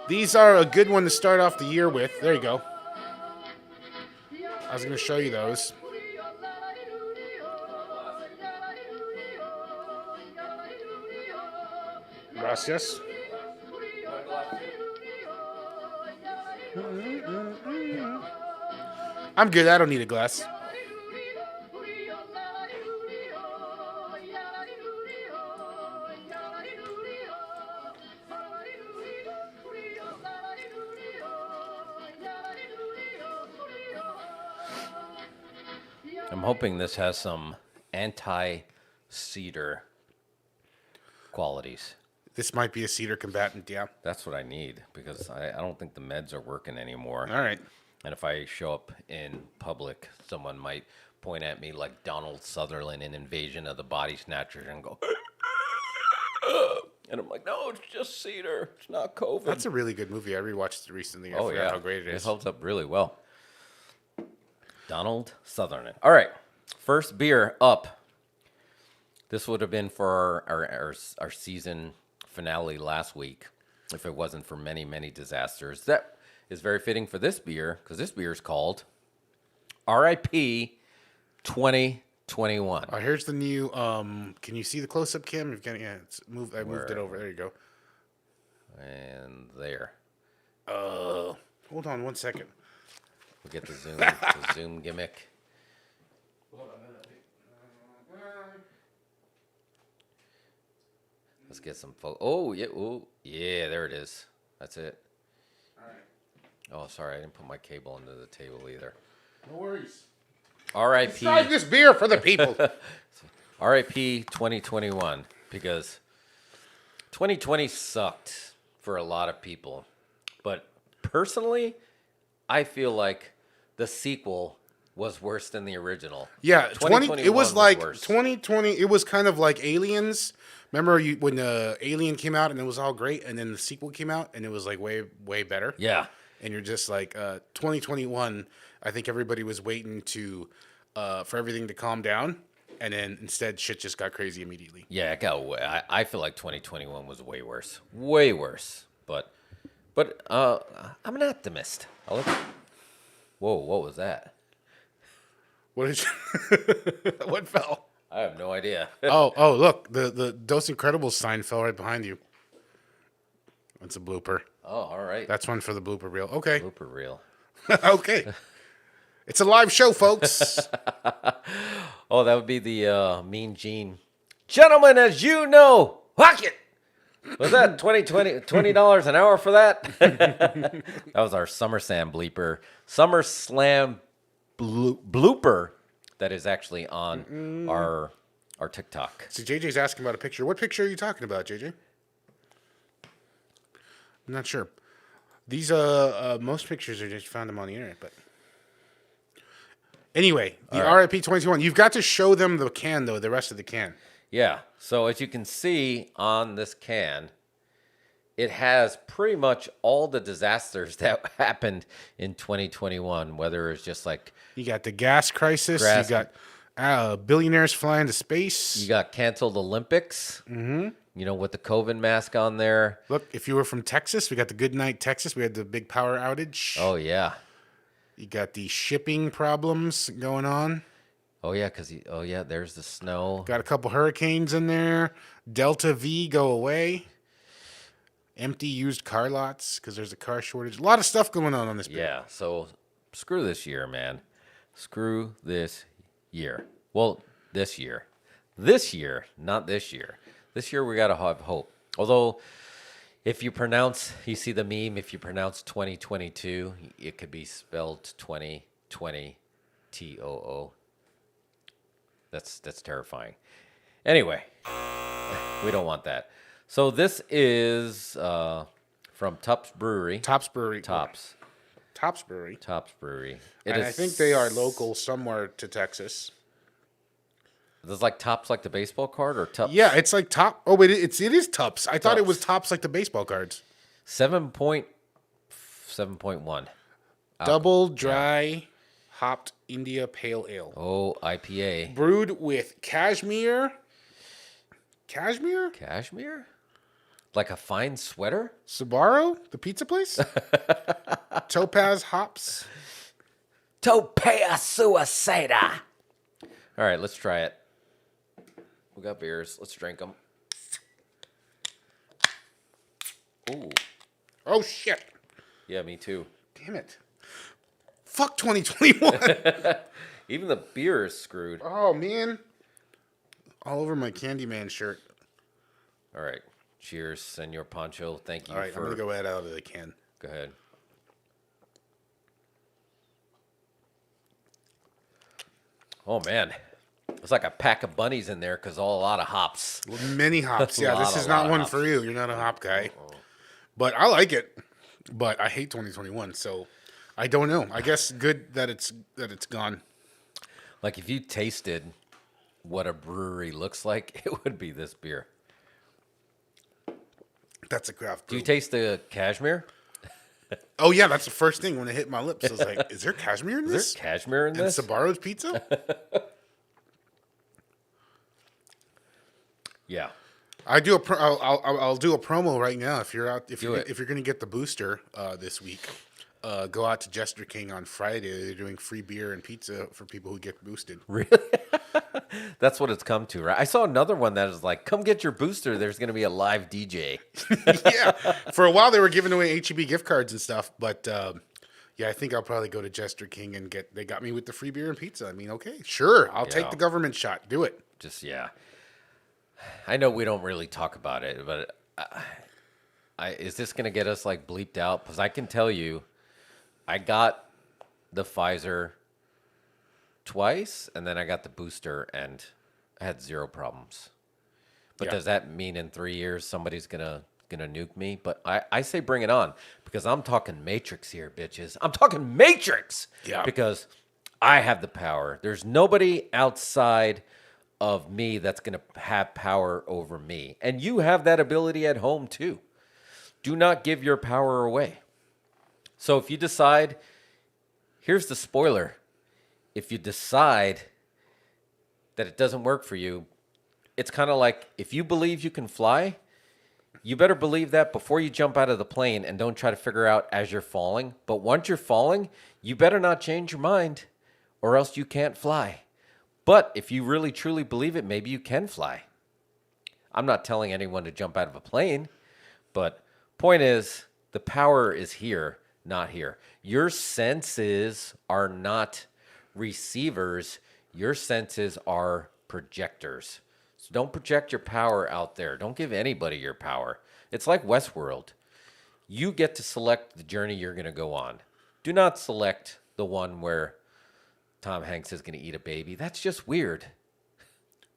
Speaker 1: these are a good one to start off the year with. There you go. I was going to show you those. Gracias. I'm good. I don't need a glass.
Speaker 2: I'm hoping this has some anti-cedar qualities.
Speaker 1: This might be a cedar combatant, yeah.
Speaker 2: That's what I need because I don't think the meds are working anymore.
Speaker 1: All right.
Speaker 2: And if I show up in public, someone might point at me like Donald Sutherland in Invasion of the Body Snatchers and go, and I'm like, no, it's just cedar. It's not COVID.
Speaker 1: That's a really good movie. I rewatched it recently. I forgot how great it is.
Speaker 2: It holds up really well. Donald Sutherland. All right. First beer up. This would have been for our season finale last week if it wasn't for many, many disasters. That is very fitting for this beer because this beer is called RIP 2021.
Speaker 1: Here's the new. Can you see the close-up, Kim? You've got, yeah, it's moved. I moved it over. There you go.
Speaker 2: And there.
Speaker 1: Hold on 1 second.
Speaker 2: We get the zoom gimmick. Let's get some photos. Oh, yeah. Oh, yeah, there it is. That's it.
Speaker 1: All right.
Speaker 2: Oh, sorry. I didn't put my cable under the table either.
Speaker 1: No worries.
Speaker 2: RIP.
Speaker 1: Save this beer for the people.
Speaker 2: RIP 2021 because 2020 sucked for a lot of people. But personally, I feel like the sequel was worse than the original.
Speaker 1: Yeah,
Speaker 2: 2021
Speaker 1: it was like
Speaker 2: worse.
Speaker 1: 2020. It was kind of like Aliens. Remember when the Alien came out and it was all great, and then the sequel came out and it was like way better.
Speaker 2: Yeah.
Speaker 1: And you're just like 2021. I think everybody was waiting to for everything to calm down, and then instead shit just got crazy immediately.
Speaker 2: Yeah, it got I feel like 2021 was way worse. Way worse. But I'm an optimist. Whoa, what was that?
Speaker 1: What is what fell?
Speaker 2: I have no idea.
Speaker 1: oh, look, the Dos Incredibles sign fell right behind you. That's a blooper.
Speaker 2: Oh, all right.
Speaker 1: That's one for the blooper reel. Okay.
Speaker 2: Blooper reel.
Speaker 1: Okay. It's a live show, folks.
Speaker 2: Oh, that would be the Mean Gene. Gentlemen, as you know, whack it. Was that $20 an hour for that? That was our SummerSlam bleeper. SummerSlam blooper that is actually on our TikTok.
Speaker 1: So JJ's asking about a picture. What picture are you talking about, JJ? I'm not sure. These most pictures are just found them on the internet, but anyway, the RIP 2021. You've got to show them the can though, the rest of the can.
Speaker 2: Yeah. So as you can see on this can, it has pretty much all the disasters that happened in 2021, whether it's just like
Speaker 1: You got the gas crisis. You got billionaires flying to space.
Speaker 2: you got canceled Olympics, you know, with the COVID mask on there.
Speaker 1: Look, if you were from Texas, we got the Good Night Texas. We had the big power outage.
Speaker 2: Oh, yeah.
Speaker 1: You got the shipping problems going on.
Speaker 2: Oh, yeah, there's the snow.
Speaker 1: Got a couple hurricanes in there. Delta V go away. Empty used car lots because there's a car shortage. A lot of stuff going on this.
Speaker 2: Yeah, so screw this year, man. Screw this year. Well, this year. This year, not this year. This year we got to have hope. Although, if you see the meme, if you pronounce 2022, it could be spelled 2020 TOO. That's terrifying. Anyway, we don't want that. So this is from Tops Brewery.
Speaker 1: Tops Brewery.
Speaker 2: Tops
Speaker 1: Brewery.
Speaker 2: Tops Brewery.
Speaker 1: I think they are local somewhere to Texas.
Speaker 2: Is like Tops like the baseball card or Tops?
Speaker 1: Yeah, it's like Top. Oh, wait, it is Tops. I thought it was Tops like the baseball cards.
Speaker 2: 7.1.
Speaker 1: Double dry hopped India Pale Ale.
Speaker 2: Oh, IPA.
Speaker 1: Brewed with cashmere.
Speaker 2: Cashmere? Like a fine sweater?
Speaker 1: Sbarro, the pizza place. Topaz hops.
Speaker 2: Topaz Suicida. All right, let's try it. We got beers. Let's drink them. Ooh.
Speaker 1: Oh, shit.
Speaker 2: Yeah, me too.
Speaker 1: Damn it. Fuck 2021.
Speaker 2: Even the beer is screwed.
Speaker 1: Oh, man. All over my Candyman shirt.
Speaker 2: All right. Cheers, Senor Pancho. Thank you.
Speaker 1: All right, I'm going to go ahead out of the can.
Speaker 2: Go ahead. Oh, man. It's like a pack of bunnies in there because a lot of hops.
Speaker 1: Many hops. Yeah, this is not one for you. You're not a hop guy. But I like it. But I hate 2021, so I don't know. I guess good that it's gone.
Speaker 2: Like if you tasted what a brewery looks like, it would be this beer.
Speaker 1: That's a craft brew.
Speaker 2: Do you taste the cashmere?
Speaker 1: Oh yeah, that's the first thing when it hit my lips. I was like, "Is there cashmere in this?
Speaker 2: Is there cashmere in this?"
Speaker 1: And Sabaro's pizza.
Speaker 2: Yeah.
Speaker 1: I'll do a promo right now. If you're out, if you're going to get the booster this week, go out to Jester King on Friday. They're doing free beer and pizza for people who get boosted.
Speaker 2: Really? That's what it's come to, right? I saw another one that is like, come get your booster. There's going to be a live DJ.
Speaker 1: Yeah. For a while, they were giving away HEB gift cards and stuff. But, yeah, I think I'll probably go to Jester King and they got me with the free beer and pizza. I mean, okay, sure. I'll take the government shot. Do it.
Speaker 2: Just, yeah. I know we don't really talk about it, but is this going to get us, like, bleeped out? Because I can tell you, I got the Pfizer twice, and then I got the booster, and I had zero problems. But does that mean in 3 years somebody's gonna nuke me? But I say bring it on, because I'm talking Matrix here, bitches. I'm talking Matrix.
Speaker 1: Yeah.
Speaker 2: Because I have the power. There's nobody outside of me that's gonna have power over me, and you have that ability at home too. Do not give your power away. So if you decide, here's the spoiler. If you decide that it doesn't work for you, it's kind of like if you believe you can fly, you better believe that before you jump out of the plane, and don't try to figure out as you're falling. But once you're falling, you better not change your mind, or else you can't fly. But if you really truly believe it, maybe you can fly. I'm not telling anyone to jump out of a plane, but point is, the power is here, not here. Your senses are not receivers. Your senses are projectors. So don't project your power out there. Don't give anybody your power. It's like Westworld. You get to select the journey you're going to go on. Do not select the one where Tom Hanks is going to eat a baby. That's just weird.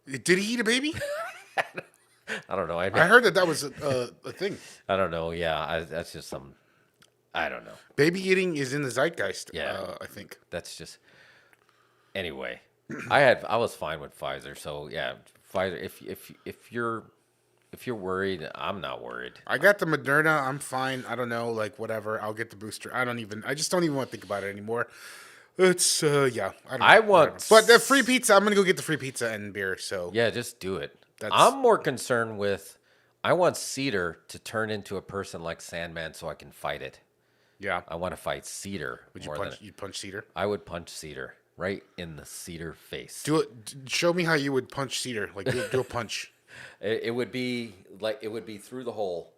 Speaker 1: Did he eat a baby?
Speaker 2: I don't know. I
Speaker 1: heard that was a thing.
Speaker 2: I don't know. Yeah, that's just some. I don't know.
Speaker 1: Baby eating is in the zeitgeist.
Speaker 2: Yeah,
Speaker 1: I think
Speaker 2: that's just. Anyway, I was fine with Pfizer. So yeah, Pfizer. If you're worried, I'm not worried.
Speaker 1: I got the Moderna. I'm fine. I don't know, like whatever. I'll get the booster. I just don't even want to think about it anymore. It's yeah. I don't know. But the free pizza. I'm gonna go get the free pizza and beer. So
Speaker 2: yeah, just do it. I'm more concerned with. I want Cedar to turn into a person like Sandman so I can fight it.
Speaker 1: Yeah,
Speaker 2: I want to fight Cedar.
Speaker 1: Would you punch? You'd punch Cedar?
Speaker 2: I would punch Cedar right in the Cedar face.
Speaker 1: Do it. Show me how you would punch Cedar. Like do a punch.
Speaker 2: It would be through the hole,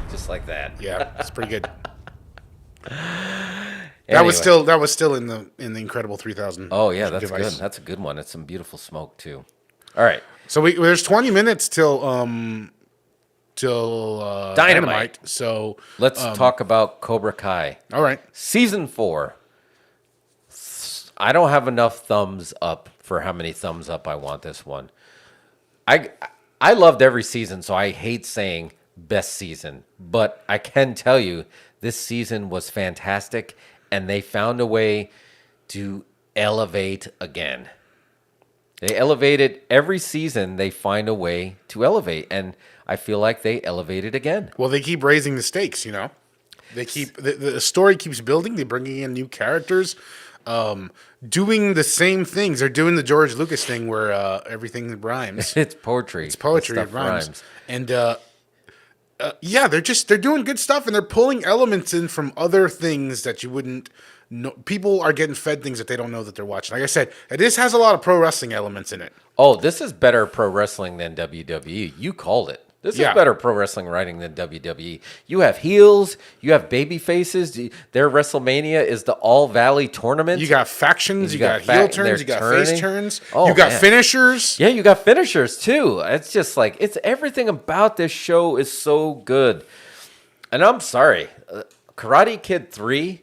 Speaker 2: just like that.
Speaker 1: Yeah, it's pretty good.
Speaker 2: Anyway.
Speaker 1: That was still in the Incredible 3000.
Speaker 2: Oh yeah, that's
Speaker 1: device.
Speaker 2: good. That's a good one. It's some beautiful smoke too. All right.
Speaker 1: So there's 20 minutes till Dynamite. So
Speaker 2: let's talk about Cobra Kai.
Speaker 1: All right.
Speaker 2: Season 4. I don't have enough thumbs up for how many thumbs up I want this one. I loved every season, so I hate saying best season, but I can tell you this season was fantastic, and they found a way to elevate again. They elevated every season. They find a way to elevate, and I feel like they elevated again.
Speaker 1: Well, they keep raising the stakes, you know. They keep the story keeps building. They're bringing in new characters, doing the same things. They're doing the George Lucas thing where everything rhymes.
Speaker 2: It's poetry.
Speaker 1: It's poetry. It rhymes. And yeah, they're doing good stuff, and they're pulling elements in from other things that you wouldn't know. People are getting fed things that they don't know that they're watching. Like I said, this has a lot of pro wrestling elements in it.
Speaker 2: Oh, this is better pro wrestling than WWE. You called it. This is better pro wrestling writing than WWE. You have heels. You have baby faces. Their WrestleMania is the All Valley tournament.
Speaker 1: You got factions. You got heel turns. You got face turns.
Speaker 2: Oh,
Speaker 1: you got finishers.
Speaker 2: Yeah, you got finishers too. It's just like everything about this show is so good. And I'm sorry, Karate Kid 3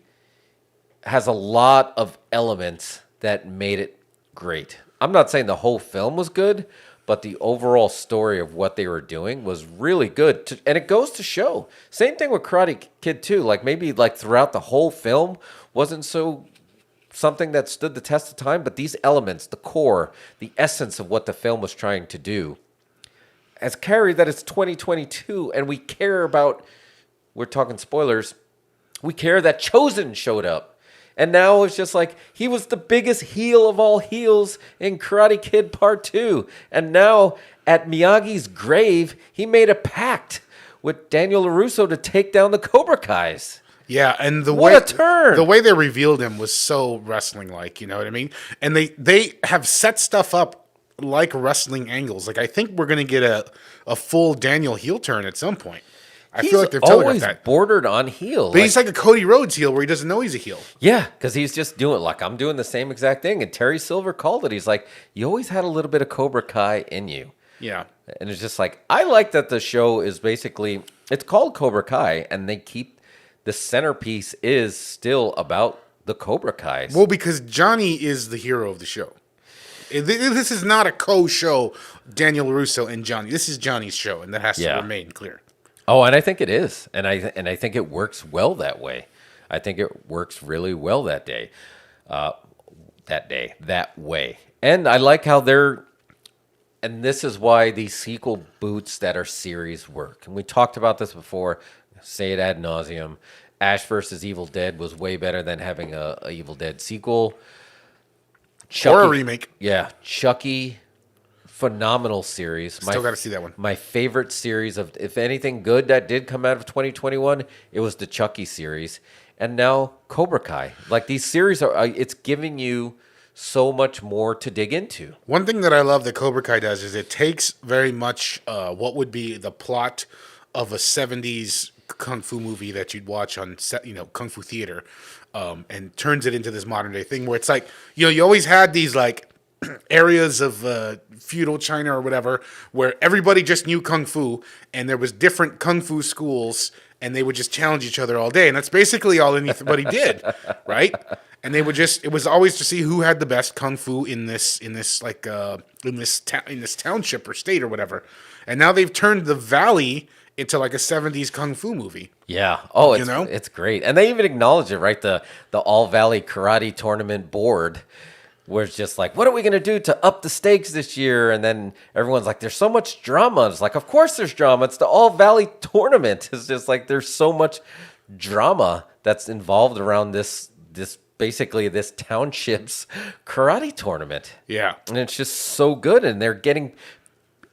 Speaker 2: has a lot of elements that made it great. I'm not saying the whole film was good, but the overall story of what they were doing was really good. And it goes to show. Same thing with Karate Kid 2. Like maybe like throughout the whole film wasn't so something that stood the test of time, but these elements, the core, the essence of what the film was trying to do, has carried that it's 2022 and we care about, we're talking spoilers, we care that Chosen showed up. And now it's just like, he was the biggest heel of all heels in Karate Kid Part 2. And now, at Miyagi's grave, he made a pact with Daniel LaRusso to take down the Cobra Kais.
Speaker 1: Yeah, and
Speaker 2: What a turn!
Speaker 1: The way they revealed him was so wrestling-like, you know what I mean? And they have set stuff up like wrestling angles. Like, I think we're going to get a full Daniel heel turn at some point. I feel like they've telegraphed that.
Speaker 2: Always bordered on heel.
Speaker 1: But he's like a Cody Rhodes heel where he doesn't know he's a heel.
Speaker 2: Yeah, because he's just doing like, I'm doing the same exact thing. And Terry Silver called it. He's like, you always had a little bit of Cobra Kai in you.
Speaker 1: Yeah.
Speaker 2: And it's just like, I like that the show is basically, it's called Cobra Kai, and they keep, the centerpiece is still about the Cobra Kais.
Speaker 1: Well, because Johnny is the hero of the show. This is not a co-show, Daniel LaRusso and Johnny. This is Johnny's show, and that has to remain clear.
Speaker 2: Oh, and I think it is, and I think it works well that way. I think it works really well that day, that way. And I like how they're, and this is why these sequel boots that are series work. And we talked about this before. Say it ad nauseum. Ash versus Evil Dead was way better than having a Evil Dead sequel.
Speaker 1: Or a remake.
Speaker 2: Yeah, Chucky. Phenomenal series.
Speaker 1: Still got to see that one.
Speaker 2: My favorite series of, if anything good that did come out of 2021, it was the Chucky series. And now Cobra Kai. Like these series are, it's giving you so much more to dig into.
Speaker 1: One thing that I love that Cobra Kai does is it takes very much what would be the plot of a 70s kung fu movie that you'd watch on kung fu theater, and turns it into this modern day thing where it's like, you always had these like areas of feudal China or whatever where everybody just knew kung fu and there was different kung fu schools and they would just challenge each other all day, and that's basically all anybody did, right? And they would it was always to see who had the best kung fu in this township or state or whatever. And now they've turned the valley into like a 70s kung fu movie.
Speaker 2: Yeah. Oh, it's great. And they even acknowledge it, right? The All Valley Karate Tournament board where it's just like, what are we going to do to up the stakes this year? And then everyone's like, there's so much drama. It's like, of course there's drama. It's the All Valley Tournament. It's just like, there's so much drama that's involved around this basically this township's karate tournament.
Speaker 1: Yeah.
Speaker 2: And it's just so good. And they're getting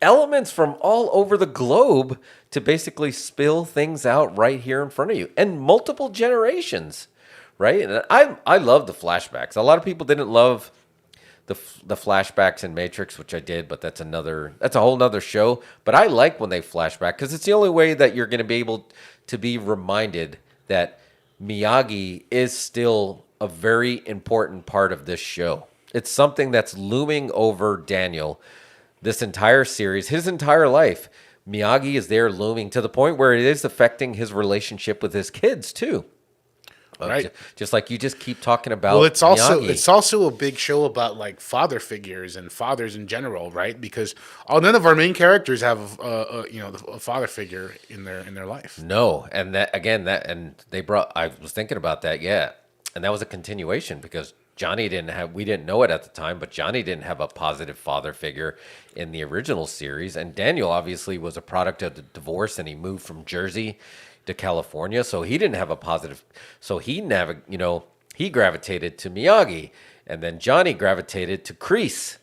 Speaker 2: elements from all over the globe to basically spill things out right here in front of you. And multiple generations, right? And I love the flashbacks. A lot of people didn't love the flashbacks in Matrix, which I did, but that's a whole nother show. But I like when they flashback because it's the only way that you're going to be able to be reminded that Miyagi is still a very important part of this show. It's something that's looming over Daniel this entire series, his entire life. Miyagi is there looming to the point where it is affecting his relationship with his kids too.
Speaker 1: Right.
Speaker 2: Just like you just keep talking about.
Speaker 1: Well, it's
Speaker 2: Miyagi.
Speaker 1: also a big show about like father figures and fathers in general, right? Because none of our main characters have a father figure in their life.
Speaker 2: No, and I was thinking about that, yeah, and that was a continuation because we didn't know it at the time, but Johnny didn't have a positive father figure in the original series, and Daniel obviously was a product of the divorce, and he moved from Jersey to California, so he didn't have a positive. So he gravitated to Miyagi, and then Johnny gravitated to Kreese.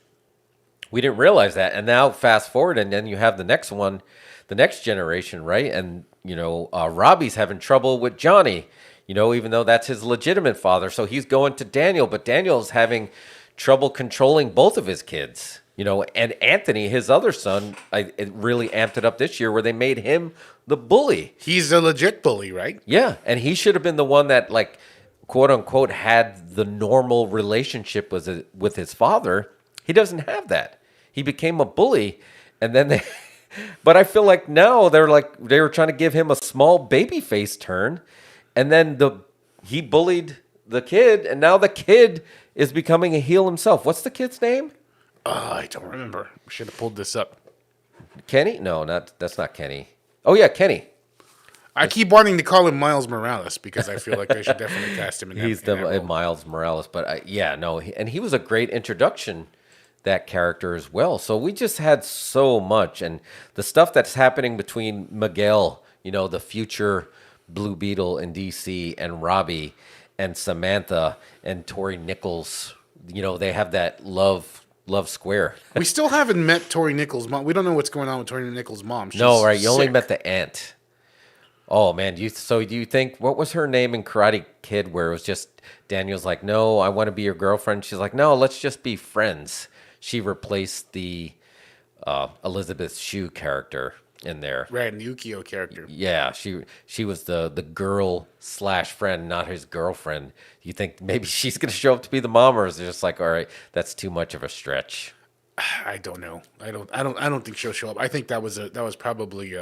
Speaker 2: We didn't realize that, and now fast forward, and then you have the next one, the next generation, right? And Robbie's having trouble with Johnny, even though that's his legitimate father. So he's going to Daniel, but Daniel's having trouble controlling both of his kids. And Anthony, his other son, it really amped it up this year where they made him the bully.
Speaker 1: He's a legit bully, right?
Speaker 2: Yeah, and he should have been the one that, like, quote unquote, had the normal relationship with his father. He doesn't have that. He became a bully, and then but I feel like now they were trying to give him a small baby face turn, and then he bullied the kid, and now the kid is becoming a heel himself. What's the kid's name?
Speaker 1: I don't remember. Should have pulled this up.
Speaker 2: Kenny? No, that's not Kenny. Oh yeah, Kenny.
Speaker 1: I keep wanting to call him Miles Morales because I feel like they should definitely cast him in that.
Speaker 2: He's the Miles Morales, but and he was a great introduction, that character as well. So we just had so much, and the stuff that's happening between Miguel, the future Blue Beetle in DC, and Robbie and Samantha and Tori Nichols. They have that love square.
Speaker 1: We still haven't met Tori Nichols' mom. We don't know what's going on with Tori Nichols' mom. She's
Speaker 2: no, right? You only
Speaker 1: sick.
Speaker 2: met the aunt. Oh man, do you think, what was her name in Karate Kid, where it was just Daniel's like, no, I want to be your girlfriend. She's like, no, let's just be friends. She replaced the Elizabeth Shue character in there.
Speaker 1: Right, and the Yukio character.
Speaker 2: Yeah, she was the girl/friend, not his girlfriend. You think maybe she's gonna show up to be the mom, or is it just like, all right, that's too much of a stretch?
Speaker 1: I don't know. I don't think she'll show up. I think that was probably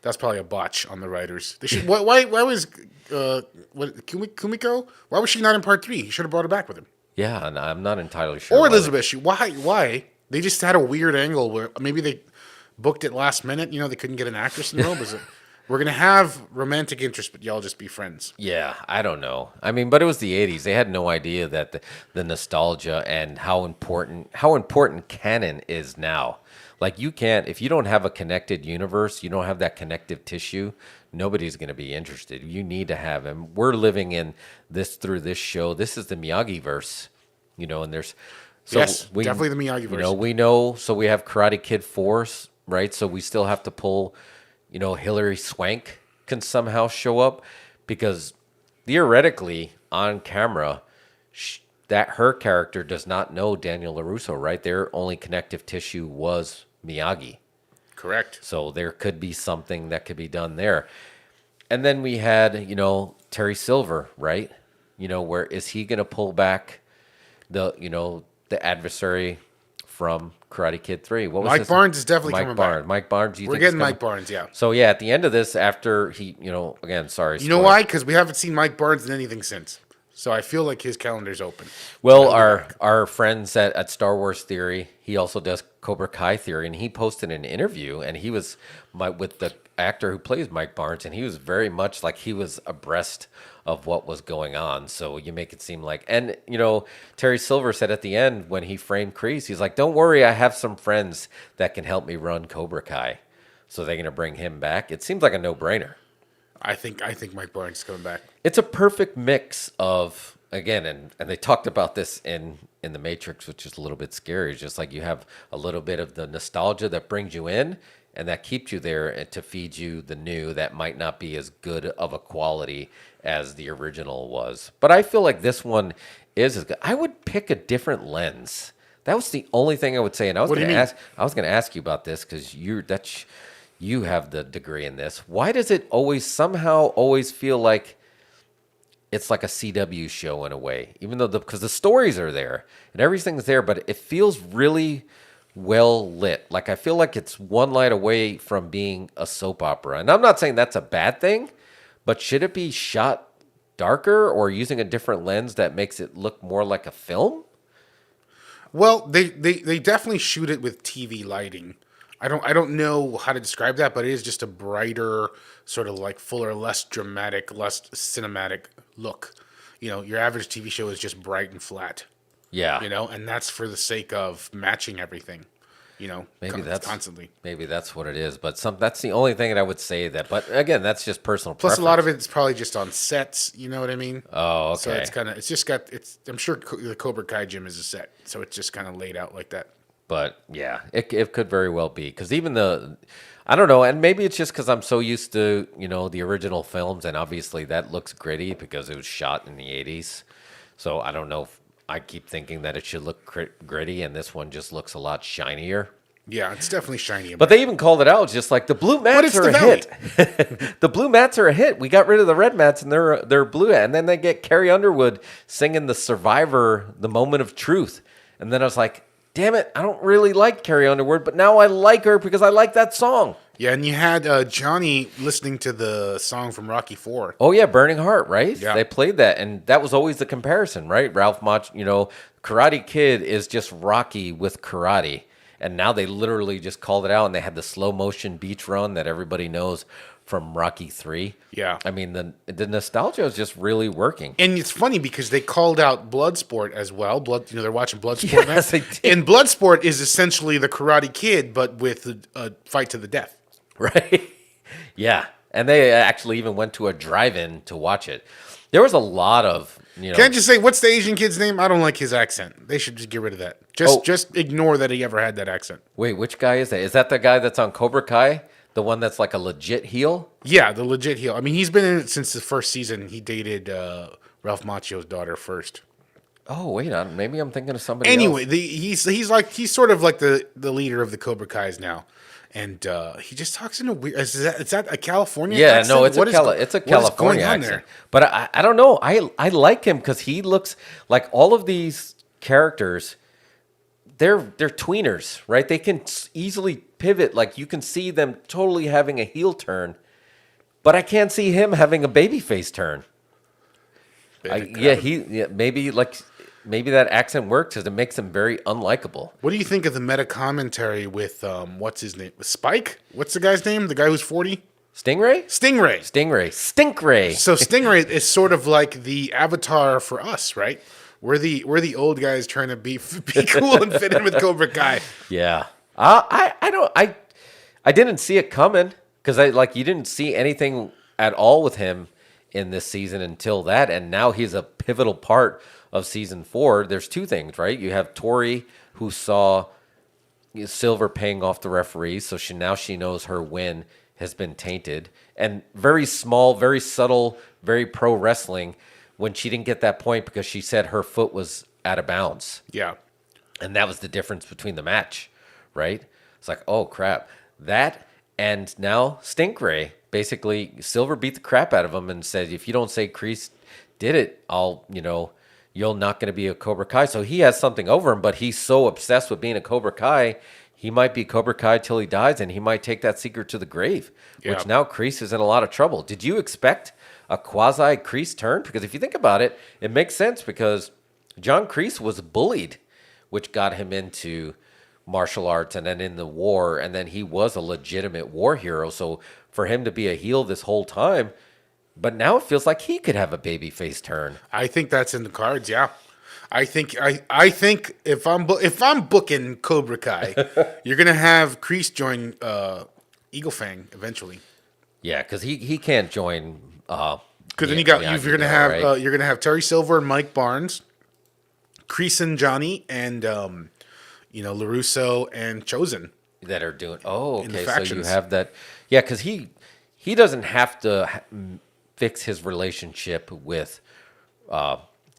Speaker 1: that's probably a botch on the writers. They should. Why was Kumiko? Why was she not in part 3? He should have brought her back with him.
Speaker 2: Yeah, and I'm not entirely sure.
Speaker 1: Or Elizabeth Shue. Why? They just had a weird angle where maybe they booked it last minute. They couldn't get an actress in the role. We're going to have romantic interest, but y'all just be friends.
Speaker 2: Yeah, I don't know. I mean, but it was the 80s. They had no idea that the nostalgia and how important canon is now. Like, you can't, if you don't have a connected universe, you don't have that connective tissue, nobody's going to be interested. You need to have him. We're living in this through this show. This is the Miyagi-verse, and there's...
Speaker 1: Definitely the Miyagi-verse.
Speaker 2: We know, so we have Karate Kid 4, right? So we still have to pull, Hilary Swank can somehow show up, because theoretically, on camera, that her character does not know Daniel LaRusso, right? Their only connective tissue was Miyagi.
Speaker 1: Correct.
Speaker 2: So there could be something that could be done there. And then we had, Terry Silver, right? Where is he going to pull back the adversary from Karate Kid 3? What was
Speaker 1: Mike Barnes is definitely coming back.
Speaker 2: Mike Barnes.
Speaker 1: We're getting Mike Barnes, yeah.
Speaker 2: So yeah, at the end of this, after he, again, sorry.
Speaker 1: You know why? Because we haven't seen Mike Barnes in anything since. So I feel like his calendar's open.
Speaker 2: Well, our friends at Star Wars Theory, he also does Cobra Kai Theory, and he posted an interview, and he was with the actor who plays Mike Barnes, and he was very much like he was abreast of what was going on. So you make it seem like, and Terry Silver said at the end when he framed Kreese, he's like, don't worry, I have some friends that can help me run Cobra Kai. So they're going to bring him back. It seems like a no-brainer.
Speaker 1: I think Mike Barnes is coming back.
Speaker 2: It's a perfect mix of, again, and they talked about this in The Matrix, which is a little bit scary. It's just like you have a little bit of the nostalgia that brings you in and that keeps you there to feed you the new that might not be as good of a quality as the original was. But I feel like this one is as good. I would pick a different lens. That was the only thing I would say. And I was going to ask you about this because you have the degree in this. Why does it somehow always feel like it's like a CW show in a way, even though because the stories are there and everything's there, but it feels really well lit. Like I feel like it's one light away from being a soap opera. And I'm not saying that's a bad thing, but should it be shot darker or using a different lens that makes it look more like a film?
Speaker 1: Well, they definitely shoot it with TV lighting. I don't know how to describe that, but it is just a brighter, sort of like fuller, less dramatic, less cinematic look. Your average TV show is just bright and flat.
Speaker 2: Yeah.
Speaker 1: And that's for the sake of matching everything.
Speaker 2: Maybe that's
Speaker 1: constantly.
Speaker 2: Maybe that's what it is. But that's the only thing that I would say that. But again, that's just personal.
Speaker 1: Plus,
Speaker 2: preference.
Speaker 1: a lot of it's probably just on sets. You know what I mean?
Speaker 2: Oh, okay.
Speaker 1: So I'm sure the Cobra Kai gym is a set, so it's just kind of laid out like that.
Speaker 2: But yeah, it could very well be because even I don't know, and maybe it's just because I'm so used to the original films, and obviously that looks gritty because it was shot in the 80s. So I don't know if I keep thinking that it should look gritty, and this one just looks a lot shinier.
Speaker 1: Yeah, it's definitely shinier.
Speaker 2: But they even called it out, just like the blue mats are a hit. The blue mats are a hit. We got rid of the red mats, and they're blue. And then they get Carrie Underwood singing the Survivor, the Moment of Truth, and then I was like, damn it, I don't really like Carrie Underwood, but now I like her because I like that song.
Speaker 1: Yeah, and you had Johnny listening to the song from Rocky IV.
Speaker 2: Oh yeah, Burning Heart, right?
Speaker 1: Yeah.
Speaker 2: They played that, and that was always the comparison, right? Ralph Macchio, Karate Kid is just Rocky with karate, and now they literally just called it out, and they had the slow motion beach run that everybody knows from Rocky 3.
Speaker 1: Yeah.
Speaker 2: I mean, the nostalgia is just really working.
Speaker 1: And it's funny because they called out Bloodsport as well. They're watching Bloodsport now.
Speaker 2: Yes, they did.
Speaker 1: And Bloodsport is essentially the Karate Kid, but with a fight to the death.
Speaker 2: Right? Yeah. And they actually even went to a drive-in to watch it. There was a lot of,
Speaker 1: Can I just say, what's the Asian kid's name? I don't like his accent. They should just get rid of that. Just ignore that he ever had that accent.
Speaker 2: Wait, which guy is that? Is that the guy that's on Cobra Kai? The one that's like a legit heel?
Speaker 1: Yeah, the legit heel. I mean, he's been in it since the first season. He dated Ralph Macchio's daughter first.
Speaker 2: Oh, wait, maybe I'm thinking of somebody
Speaker 1: Anyway,
Speaker 2: else.
Speaker 1: he's sort of like the leader of the Cobra Kais now. And he just talks in a weird. Is that a California accent?
Speaker 2: No, it's
Speaker 1: What
Speaker 2: it's a California
Speaker 1: on
Speaker 2: accent. But I don't know. I like him because he looks like all of these characters. They're tweeners, right? They can easily pivot. Like you can see them totally having a heel turn, but I can't see him having a babyface turn. Maybe that accent works because it makes him very unlikable.
Speaker 1: What do you think of the meta commentary with what's his name? Spike? What's the guy's name? The guy who's 40?
Speaker 2: Stingray?
Speaker 1: Stingray.
Speaker 2: Stinkray.
Speaker 1: So Stingray is sort of like the avatar for us, right? We're the old guys trying to be cool and fit in with Cobra Kai.
Speaker 2: Yeah. I didn't see it coming because you didn't see anything at all with him in this season until that, and now he's a pivotal part of season 4. There's two things, right? You have Tori, who saw Silver paying off the referees, so she knows her win has been tainted, and very small, very subtle, very pro wrestling when she didn't get that point because she said her foot was out of bounds.
Speaker 1: Yeah.
Speaker 2: And that was the difference between the match, right? It's like, oh, crap. That, and now Stinkray, basically, Silver beat the crap out of him and said, if you don't say Kreese did it, you're not going to be a Cobra Kai. So he has something over him, but he's so obsessed with being a Cobra Kai, he might be Cobra Kai till he dies, and he might take that secret to the grave, which now Kreese is in a lot of trouble. Did you expect a quasi-Kreese turn? Because if you think about it, it makes sense because John Kreese was bullied, which got him into martial arts and then in the war, and then he was a legitimate war hero. So for him to be a heel this whole time, but now it feels like he could have a babyface turn.
Speaker 1: I think that's in the cards, yeah. I think if I'm booking Cobra Kai, you're gonna have Kreese join Eagle Fang eventually.
Speaker 2: Yeah, because he can't join.
Speaker 1: Because then you're gonna have Terry Silver and Mike Barnes, Kreese and Johnny, and LaRusso and Chosen
Speaker 2: that are doing. Oh, okay. So you
Speaker 1: factions.
Speaker 2: have that. Yeah, because he doesn't have to fix his relationship with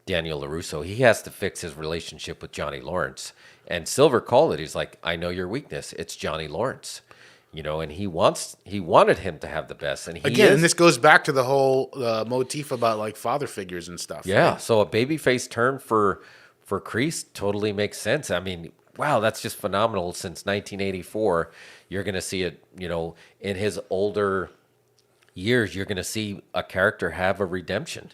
Speaker 2: Daniel LaRusso. He has to fix his relationship with Johnny Lawrence. And Silver called it. He's like, I know your weakness. It's Johnny Lawrence. And he wanted him to have the best. And
Speaker 1: and this goes back to the whole motif about like father figures and stuff.
Speaker 2: Yeah.
Speaker 1: Right?
Speaker 2: So a babyface turn for Kreese totally makes sense. I mean, wow, that's just phenomenal. Since 1984, you're going to see it, in his older years, you're going to see a character have a redemption.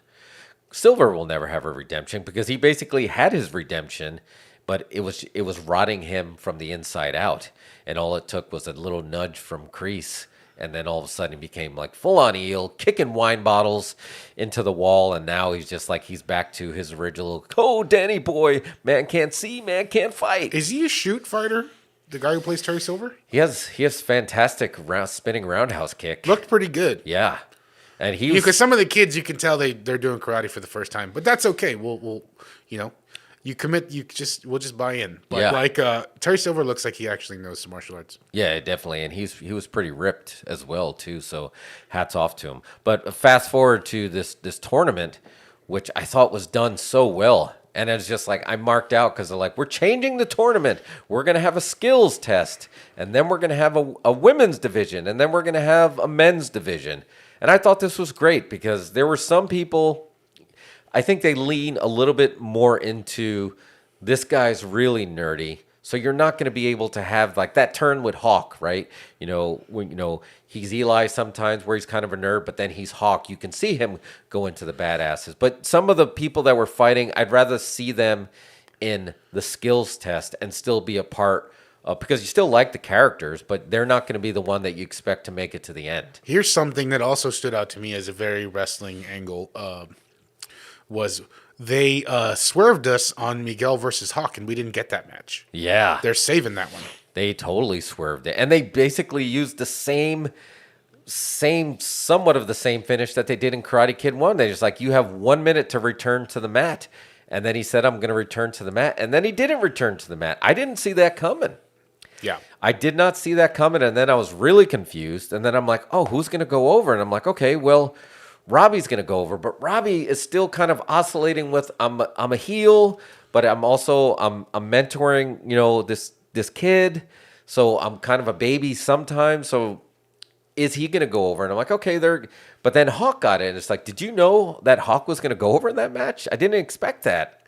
Speaker 2: Silver will never have a redemption because he basically had his redemption, but it was rotting him from the inside out. And all it took was a little nudge from Kreese. And then all of a sudden he became like full on heel, kicking wine bottles into the wall. And now he's just like, he's back to his original, oh, Danny boy, man can't see, man can't fight.
Speaker 1: Is he a shoot fighter? The guy who plays Terry Silver?
Speaker 2: He has fantastic spinning roundhouse kick.
Speaker 1: Looked pretty good.
Speaker 2: Yeah. And
Speaker 1: because some of the kids, you can tell they're doing karate for the first time, but that's okay. We'll you commit, we'll just buy in. But Terry Silver looks like he actually knows some martial arts.
Speaker 2: Yeah, definitely, and he was pretty ripped as well too. So hats off to him. But fast forward to this tournament, which I thought was done so well. And it's just like I marked out because they're like, we're changing the tournament. We're going to have a skills test. And then we're going to have a women's division. And then we're going to have a men's division. And I thought this was great because there were some people, I think they lean a little bit more into this guy's really nerdy. So you're not going to be able to have like that turn with Hawk, right? When he's Eli sometimes where he's kind of a nerd, but then he's Hawk. You can see him go into the badasses. But some of the people that were fighting, I'd rather see them in the skills test and still be a part of, because you still like the characters, but they're not going to be the one that you expect to make it to the end.
Speaker 1: Here's something that also stood out to me as a very wrestling angle was they swerved us on Miguel versus Hawk, and we didn't get that match.
Speaker 2: Yeah.
Speaker 1: They're saving that one.
Speaker 2: They totally swerved it. And they basically used the same somewhat of the same finish that they did in Karate Kid 1. They just like, you have 1 minute to return to the mat. And then he said, I'm going to return to the mat. And then he didn't return to the mat. I didn't see that coming.
Speaker 1: Yeah.
Speaker 2: I did not see that coming. And then I was really confused. And then I'm like, oh, who's going to go over? And I'm like, okay, well, Robbie's going to go over. But Robbie is still kind of oscillating with, I'm a heel, but I'm mentoring, this kid. So I'm kind of a baby sometimes. So is he going to go over? And I'm like, okay, but then Hawk got it. And it's like, did you know that Hawk was going to go over in that match? I didn't expect that.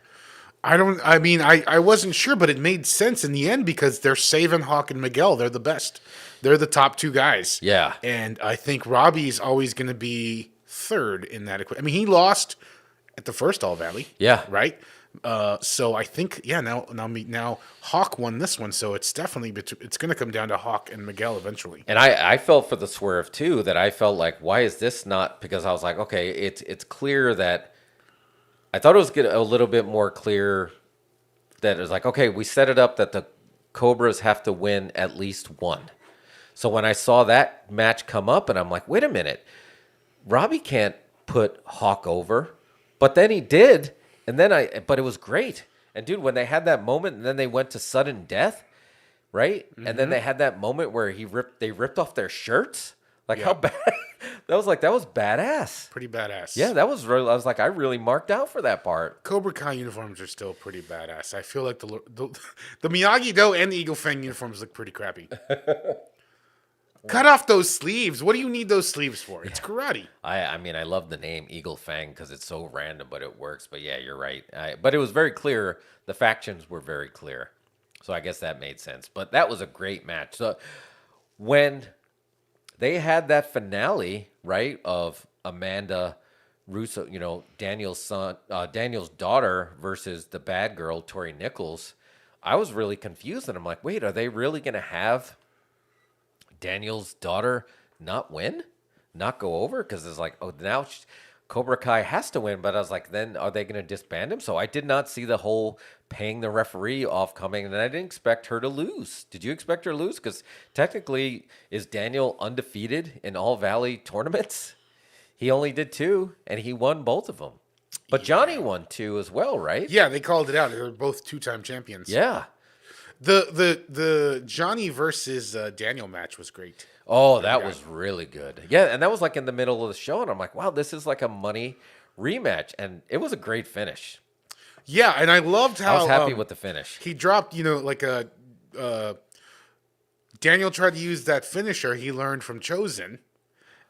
Speaker 1: I wasn't sure, but it made sense in the end because they're saving Hawk and Miguel. They're the best. They're the top two guys.
Speaker 2: Yeah.
Speaker 1: And I think Robbie's always going to be third in that equation. I mean, he lost at the first All Valley.
Speaker 2: Yeah.
Speaker 1: Right? So I think, now Hawk won this one, so it's definitely it's going to come down to Hawk and Miguel eventually.
Speaker 2: And I felt for the swerve too, that I felt like, why is this not? Because I was like, okay, it's clear that I thought it was a little bit more clear that it was like, okay, we set it up that the Cobras have to win at least one. So when I saw that match come up, and I'm like, wait a minute, Robbie can't put Hawk over, but then he did. And then but it was great. And dude, when they had that moment and then they went to sudden death, right? Mm-hmm. And then they had that moment where they ripped off their shirts. Like how bad that was badass.
Speaker 1: Pretty badass.
Speaker 2: Yeah, that was really, I was like, I really marked out for that part.
Speaker 1: Cobra Kai uniforms are still pretty badass. I feel like the Miyagi-Do and the Eagle Fang uniforms look pretty crappy. Cut off those sleeves. What do you need those sleeves for? It's karate.
Speaker 2: I mean, I love the name Eagle Fang because it's so random, but it works. But yeah, you're right. But it was very clear. The factions were very clear. So I guess that made sense. But that was a great match. So when they had that finale, right, of Amanda Russo, Daniel's daughter versus the bad girl, Tori Nichols, I was really confused. And I'm like, wait, are they really going to have Daniel's daughter not win, not go over? Because it's like, oh, now Cobra Kai has to win. But I was like, then are they going to disband him? So I did not see the whole paying the referee off coming, and I didn't expect her to lose. Did you expect her to lose? Because technically, is Daniel undefeated in All Valley tournaments? He only did 2, and he won both of them. But Johnny won 2 as well, right?
Speaker 1: Yeah, they called it out. They were both 2-time champions.
Speaker 2: Yeah.
Speaker 1: The Johnny versus Daniel match was great.
Speaker 2: Oh, that was really good. Yeah, and that was like in the middle of the show, and I'm like, wow, this is like a money rematch, and it was a great finish.
Speaker 1: Yeah, and I loved how
Speaker 2: I was happy with the finish.
Speaker 1: He dropped, like a Daniel tried to use that finisher he learned from Chosen.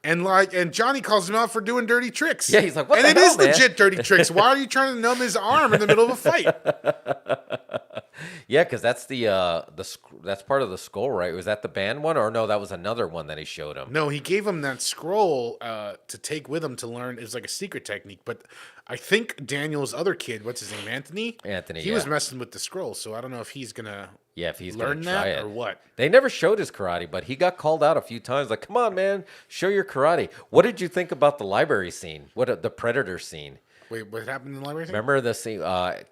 Speaker 1: And Johnny calls him out for doing dirty tricks.
Speaker 2: Yeah, he's like, what
Speaker 1: the hell,
Speaker 2: man?
Speaker 1: And it is legit dirty tricks. Why are you trying to numb his arm in the middle of a fight?
Speaker 2: Yeah, because that's that's part of the scroll, right? Was that the band one, or no? That was another one that he showed him.
Speaker 1: No, he gave him that scroll to take with him to learn. It was like a secret technique. But I think Daniel's other kid, what's his name, Anthony? He was messing with the scroll, so I don't know if he's gonna learn that or what.
Speaker 2: They never showed his karate, but he got called out a few times. Like, come on, man, show your karate. What did you think about the library scene? The Predator scene?
Speaker 1: Wait, what happened in the library?
Speaker 2: Remember the scene,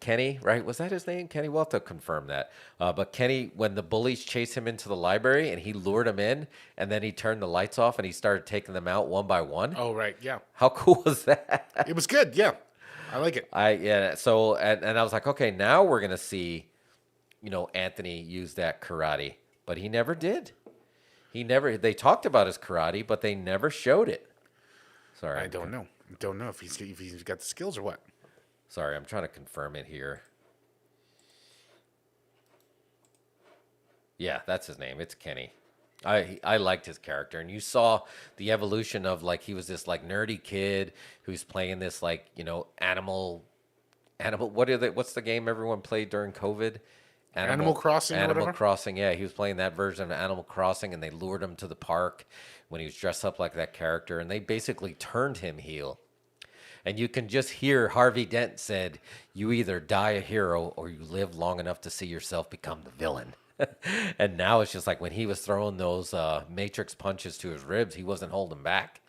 Speaker 2: Kenny, right? Was that his name? Kenny? We'll have to confirm that. But Kenny, when the bullies chased him into the library and he lured him in, and then he turned the lights off and he started taking them out one by one.
Speaker 1: Oh, right, yeah.
Speaker 2: How cool was that?
Speaker 1: It was good, yeah. I like it.
Speaker 2: So, and I was like, okay, now we're going to see, Anthony use that karate. But he never did. They talked about his karate, but they never showed it. Sorry.
Speaker 1: I don't know. Don't know if he's got the skills or what.
Speaker 2: Sorry, I'm trying to confirm it here. Yeah, that's his name. It's Kenny. I liked his character, and you saw the evolution of like he was this like nerdy kid who's playing this like animal. What's the game everyone played during COVID?
Speaker 1: Animal Crossing or
Speaker 2: Animal
Speaker 1: whatever?
Speaker 2: Crossing, yeah, he was playing that version of Animal Crossing, and they lured him to the park when he was dressed up like that character, and they basically turned him heel. And you can just hear Harvey Dent said, "You either die a hero or you live long enough to see yourself become the villain." And now it's just like when he was throwing those Matrix punches to his ribs, he wasn't holding back,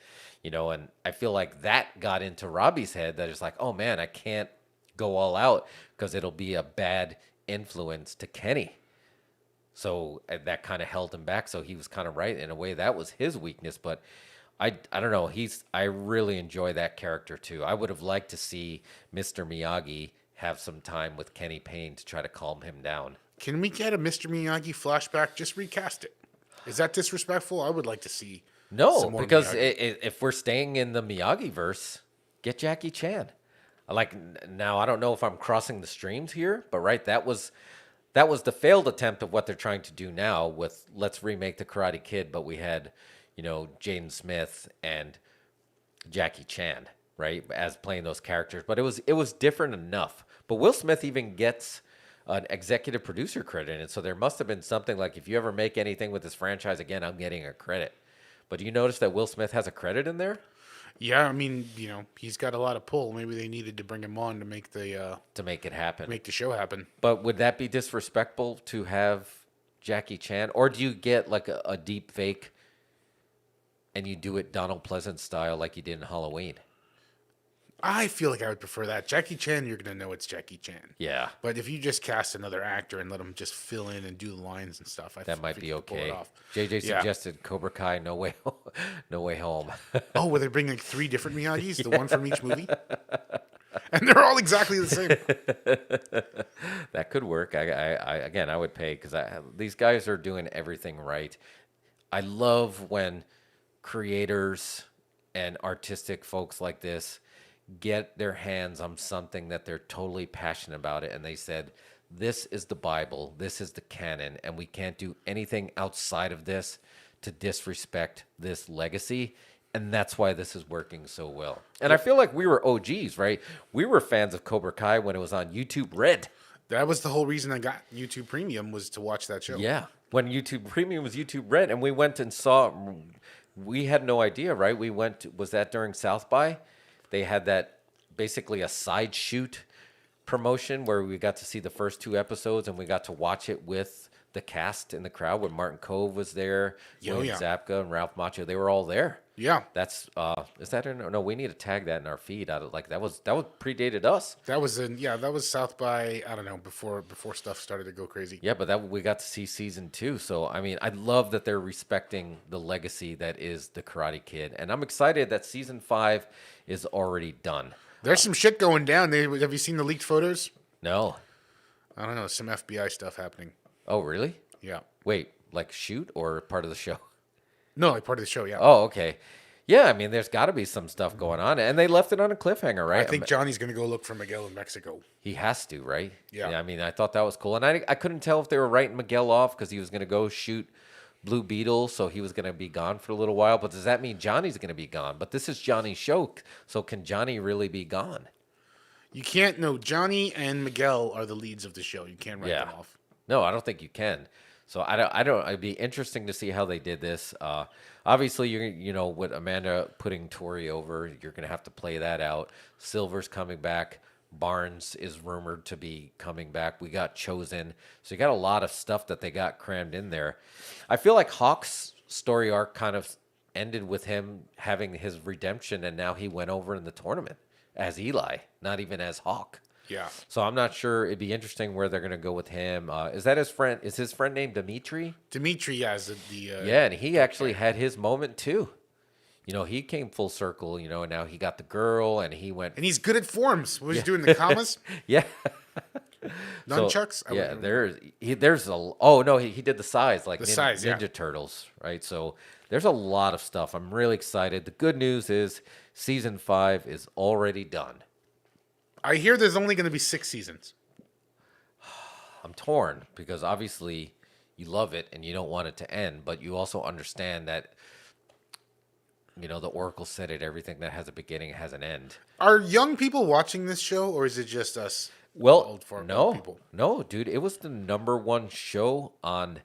Speaker 2: And I feel like that got into Robbie's head that it's like, oh man, I can't go all out because it'll be a bad influence to Kenny. So that kind of held him back. So he was kind of right in a way. That was his weakness, but I don't know. I really enjoy that character too. I would have liked to see Mr. Miyagi have some time with Kenny Payne to try to calm him down.
Speaker 1: Can we get a Mr. Miyagi flashback? Just recast it. Is that disrespectful? I would like to see.
Speaker 2: No,
Speaker 1: some more
Speaker 2: because
Speaker 1: Miyagi.
Speaker 2: if we're staying in the Miyagi verse, get Jackie Chan. Now I don't know if I'm crossing the streams here, but right, that was the failed attempt of what they're trying to do now with let's remake the Karate Kid, but we had, Jaden Smith and Jackie Chan, right, as playing those characters. But it was different enough. But Will Smith even gets an executive producer credit in it, so there must have been something like if you ever make anything with this franchise again, I'm getting a credit. But do you notice that Will Smith has a credit in there?
Speaker 1: Yeah, I mean, he's got a lot of pull. Maybe they needed to bring him on to make
Speaker 2: It happen.
Speaker 1: make the show happen.
Speaker 2: But would that be disrespectful to have Jackie Chan, or do you get like a deep fake and you do it Donald Pleasance style like you did in Halloween?
Speaker 1: I feel like I would prefer that. Jackie Chan, you're gonna know it's Jackie Chan.
Speaker 2: Yeah,
Speaker 1: But if you just cast another actor and let him just fill in and do the lines and stuff,
Speaker 2: that might
Speaker 1: think
Speaker 2: be
Speaker 1: you could pull it
Speaker 2: okay.
Speaker 1: off.
Speaker 2: JJ
Speaker 1: Yeah.
Speaker 2: suggested Cobra Kai, No Way, No Way Home.
Speaker 1: Oh, where they bring like 3 different Miyagis, the one from each movie, and they're all exactly the same.
Speaker 2: That could work. I would pay because these guys are doing everything right. I love when creators and artistic folks like this get their hands on something that they're totally passionate about it, and they said, this is the Bible, this is the canon, and we can't do anything outside of this to disrespect this legacy. And that's why this is working so well. And I feel like we were OGs, right? We were fans of Cobra Kai when it was on YouTube Red.
Speaker 1: That was the whole reason I got YouTube Premium, was to watch that show.
Speaker 2: Yeah. When YouTube Premium was YouTube Red, and we went and saw, we had no idea, right? Was that during South by? They had that basically a side shoot promotion where we got to see the first 2 episodes and we got to watch it with the cast in the crowd where Martin Cove was there, William Zabka and Ralph Macchio. They were all there.
Speaker 1: Yeah.
Speaker 2: That's is that no? We need to tag that in our feed. That was predated us.
Speaker 1: That was South by, I don't know, before stuff started to go crazy.
Speaker 2: Yeah, but we got to see season 2. So I mean, I love that they're respecting the legacy that is the Karate Kid, and I'm excited that season 5 is already done.
Speaker 1: There's some shit going down. Have you seen the leaked photos?
Speaker 2: No.
Speaker 1: I don't know, some FBI stuff happening.
Speaker 2: Oh, really?
Speaker 1: Yeah.
Speaker 2: Wait, like shoot or part of the show?
Speaker 1: No, like part of the show, yeah.
Speaker 2: Oh, okay. Yeah, I mean, there's got to be some stuff going on, and they left it on a cliffhanger, right?
Speaker 1: I think Johnny's going to go look for Miguel in Mexico.
Speaker 2: He has to, right?
Speaker 1: Yeah.
Speaker 2: I mean, I thought that was cool, and I couldn't tell if they were writing Miguel off because he was going to go shoot Blue Beetle, so he was going to be gone for a little while. But does that mean Johnny's going to be gone? But this is Johnny's show, so can Johnny really be gone?
Speaker 1: You can't. No, Johnny and Miguel are the leads of the show. You can't write them off.
Speaker 2: No, I don't think you can. So I don't. It'd be interesting to see how they did this. Obviously, with Amanda putting Tori over, you're going to have to play that out. Silver's coming back. Barnes is rumored to be coming back. We got Chosen. So you got a lot of stuff that they got crammed in there. I feel like Hawk's story arc kind of ended with him having his redemption, and now he went over in the tournament as Eli, not even as Hawk.
Speaker 1: Yeah.
Speaker 2: So I'm not sure. It'd be interesting where they're going to go with him. Is that his friend? Is his friend named Dimitri?
Speaker 1: Dimitri, yeah, is
Speaker 2: yeah, and he actually had his moment too. He came full circle, and now he got the girl, and he went.
Speaker 1: And he's good at forms. Was he doing the commas?
Speaker 2: Yeah.
Speaker 1: Nunchucks?
Speaker 2: So, yeah, there's he did the size, like Ninja Turtles, right? So there's a lot of stuff. I'm really excited. The good news is season 5 is already done.
Speaker 1: I hear there's only going to be 6 seasons.
Speaker 2: I'm torn because obviously you love it and you don't want it to end, but you also understand that the Oracle said it, everything that has a beginning has an end.
Speaker 1: Are young people watching this show, or is it just us?
Speaker 2: Well,
Speaker 1: old
Speaker 2: no,
Speaker 1: people.
Speaker 2: no, dude, it was the number one show on.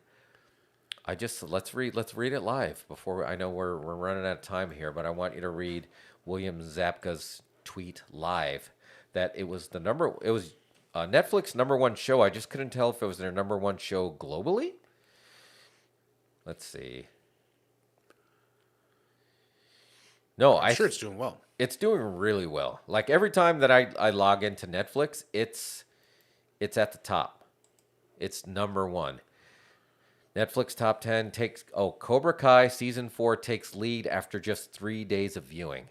Speaker 2: Let's read it live before I know we're running out of time here, but I want you to read William Zapka's tweet live that it was Netflix number one show. I just couldn't tell if it was their number one show globally. Let's see. No,
Speaker 1: I'm sure it's doing well.
Speaker 2: It's doing really well. Like every time that I log into Netflix, it's at the top. It's number one. Netflix top 10 Cobra Kai season 4 takes lead after just 3 days of viewing.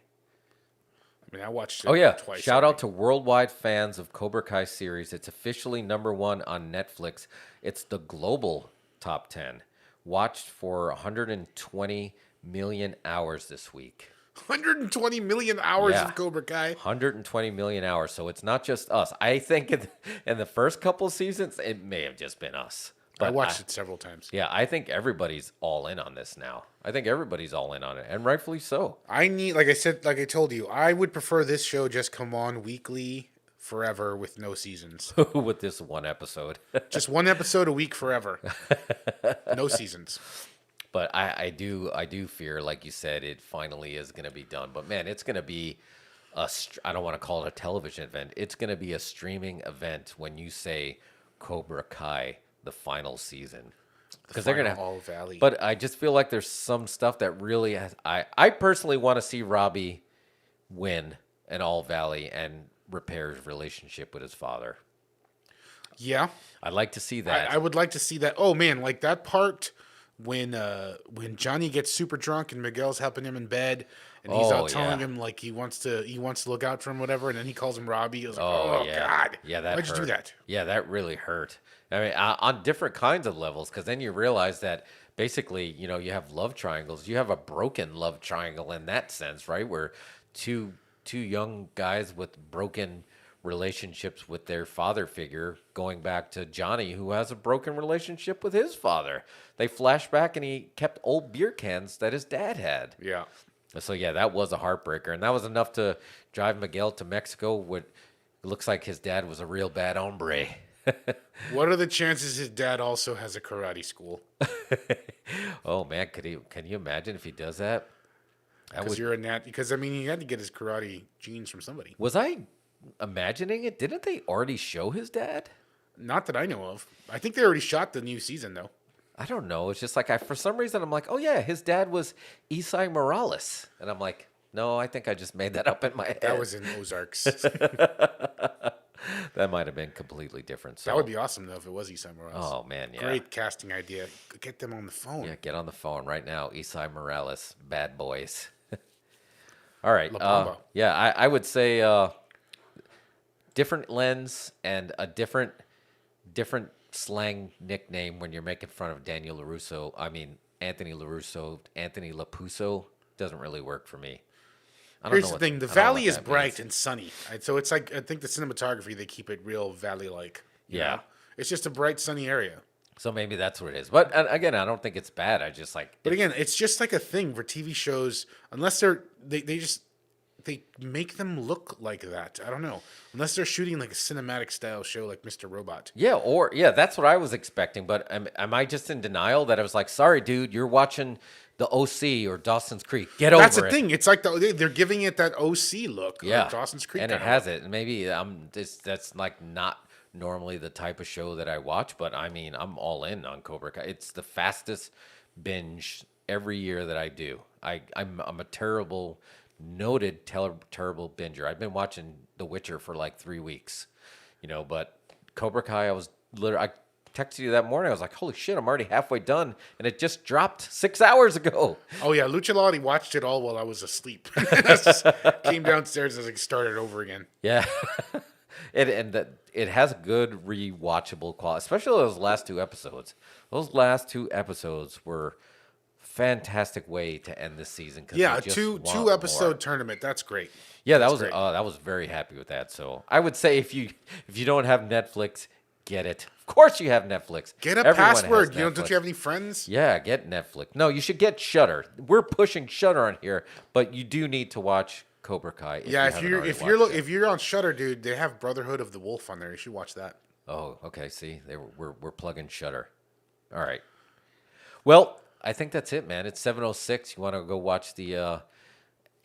Speaker 1: I mean, I watched it twice.
Speaker 2: Shout out to worldwide fans of Cobra Kai series. It's officially number one on Netflix. It's the global top 10. Watched for 120 million hours this week.
Speaker 1: 120 million hours of Cobra Kai.
Speaker 2: 120 million hours. So it's not just us. I think in the first couple seasons, it may have just been us. But
Speaker 1: I watched it several times.
Speaker 2: Yeah, I think everybody's all in on this now. I think everybody's all in on it, and rightfully so.
Speaker 1: Like I told you, I would prefer this show just come on weekly forever with no seasons.
Speaker 2: With this one episode.
Speaker 1: Just one episode a week forever. No seasons.
Speaker 2: But I do fear, like you said, it finally is going to be done. But man, it's going to be I don't want to call it a television event. It's going to be a streaming event when you say Cobra Kai, the final season. Because they're going to
Speaker 1: All Valley.
Speaker 2: But I just feel like there's some stuff that really I personally want to see Robbie win an All Valley and repair his relationship with his father.
Speaker 1: Yeah.
Speaker 2: I'd like to see that.
Speaker 1: I would like to see that. Oh man, like that part when Johnny gets super drunk and Miguel's helping him in bed and he's out telling him like he wants to look out for him, whatever, and then he calls him Robbie. He was like, oh
Speaker 2: yeah.
Speaker 1: God.
Speaker 2: Yeah, that
Speaker 1: Why'd
Speaker 2: hurt.
Speaker 1: you do that?
Speaker 2: Yeah, that really hurt. I mean, on different kinds of levels, because then you realize that basically, you have love triangles. You have a broken love triangle in that sense, right? Where two young guys with broken relationships with their father figure, going back to Johnny, who has a broken relationship with his father. They flash back and he kept old beer cans that his dad had.
Speaker 1: Yeah.
Speaker 2: So yeah, that was a heartbreaker, and that was enough to drive Miguel to Mexico. It looks like his dad was a real bad hombre.
Speaker 1: What are the chances his dad also has a karate school?
Speaker 2: Oh man, can you imagine if he does that?
Speaker 1: Because I mean, he had to get his karate genes from somebody.
Speaker 2: Was I imagining it? Didn't they already show his dad?
Speaker 1: Not that I know of. I think they already shot the new season though.
Speaker 2: I don't know. It's just like for some reason I'm like, oh yeah, his dad was Isai Morales, and I'm like, no, I think I just made that up in my head.
Speaker 1: That was in Ozarks.
Speaker 2: That might have been completely different. So.
Speaker 1: That would be awesome though if it was Isai Morales.
Speaker 2: Oh man, yeah.
Speaker 1: Great casting idea. Get them on the phone.
Speaker 2: Yeah, get on the phone right now. Isai Morales, Bad Boys. All right.
Speaker 1: La Bamba.
Speaker 2: Yeah, I would say different lens and a different slang nickname when you're making fun of Anthony LaRusso, Anthony Lapuso doesn't really work for me.
Speaker 1: Here's the thing: the valley is bright and sunny, so it's like I think the cinematography they keep it real valley-like.
Speaker 2: Yeah,
Speaker 1: it's just a bright, sunny area.
Speaker 2: So maybe that's what it is. But again, I don't think it's bad. I just like.
Speaker 1: But again, it's just like a thing for TV shows. Unless they make them look like that. I don't know. Unless they're shooting like a cinematic style show like Mr. Robot.
Speaker 2: Yeah, that's what I was expecting. But am I just in denial that I was like, sorry, dude, you're watching the OC or Dawson's Creek. Get over it.
Speaker 1: That's the thing. It's like they're giving it that OC look.
Speaker 2: Yeah,
Speaker 1: or Dawson's Creek.
Speaker 2: And it has it. And maybe that's like not normally the type of show that I watch. But I mean, I'm all in on Cobra Kai. It's the fastest binge every year that I do. I'm a noted terrible binger. I've been watching The Witcher for like 3 weeks, but Cobra Kai, I texted you that morning. I was like, holy shit, I'm already halfway done. And it just dropped 6 hours ago.
Speaker 1: Oh yeah. Lucha Lottie watched it all while I was asleep. Came downstairs as I started over again.
Speaker 2: Yeah. It has good rewatchable quality, especially those last 2 episodes. Those last 2 episodes were fantastic way to end this season.
Speaker 1: Yeah, two episode tournament. That's great.
Speaker 2: Yeah, that was very happy with that. So I would say if you don't have Netflix, get it. Of course you have Netflix.
Speaker 1: Get a password. Don't you have any friends?
Speaker 2: Yeah, get Netflix. No, you should get Shudder. We're pushing Shudder on here, but you do need to watch Cobra Kai.
Speaker 1: Yeah,
Speaker 2: if
Speaker 1: you're on Shudder, dude, they have Brotherhood of the Wolf on there. You should watch that.
Speaker 2: Oh, okay. See, we're plugging Shudder. All right. Well, I think that's it, man. It's 7:06. You want to go watch the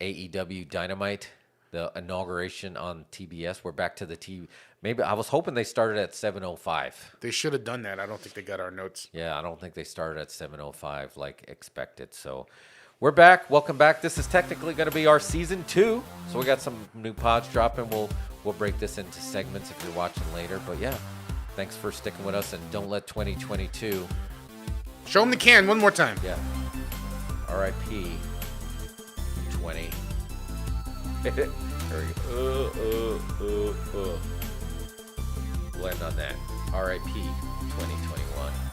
Speaker 2: AEW Dynamite, the inauguration on TBS? We're back to the TV. Maybe I was hoping they started at 7:05.
Speaker 1: They should have done that. I don't think they got our notes.
Speaker 2: Yeah, I don't think they started at 7:05 like expected. So we're back. Welcome back. This is technically going to be our season 2. So we got some new pods dropping. We'll break this into segments if you're watching later. But yeah, thanks for sticking with us, and don't let 2022.
Speaker 1: Show them the can one more time.
Speaker 2: Yeah. R.I.P. 20. There we go. We'll end on that. R.I.P. 2021.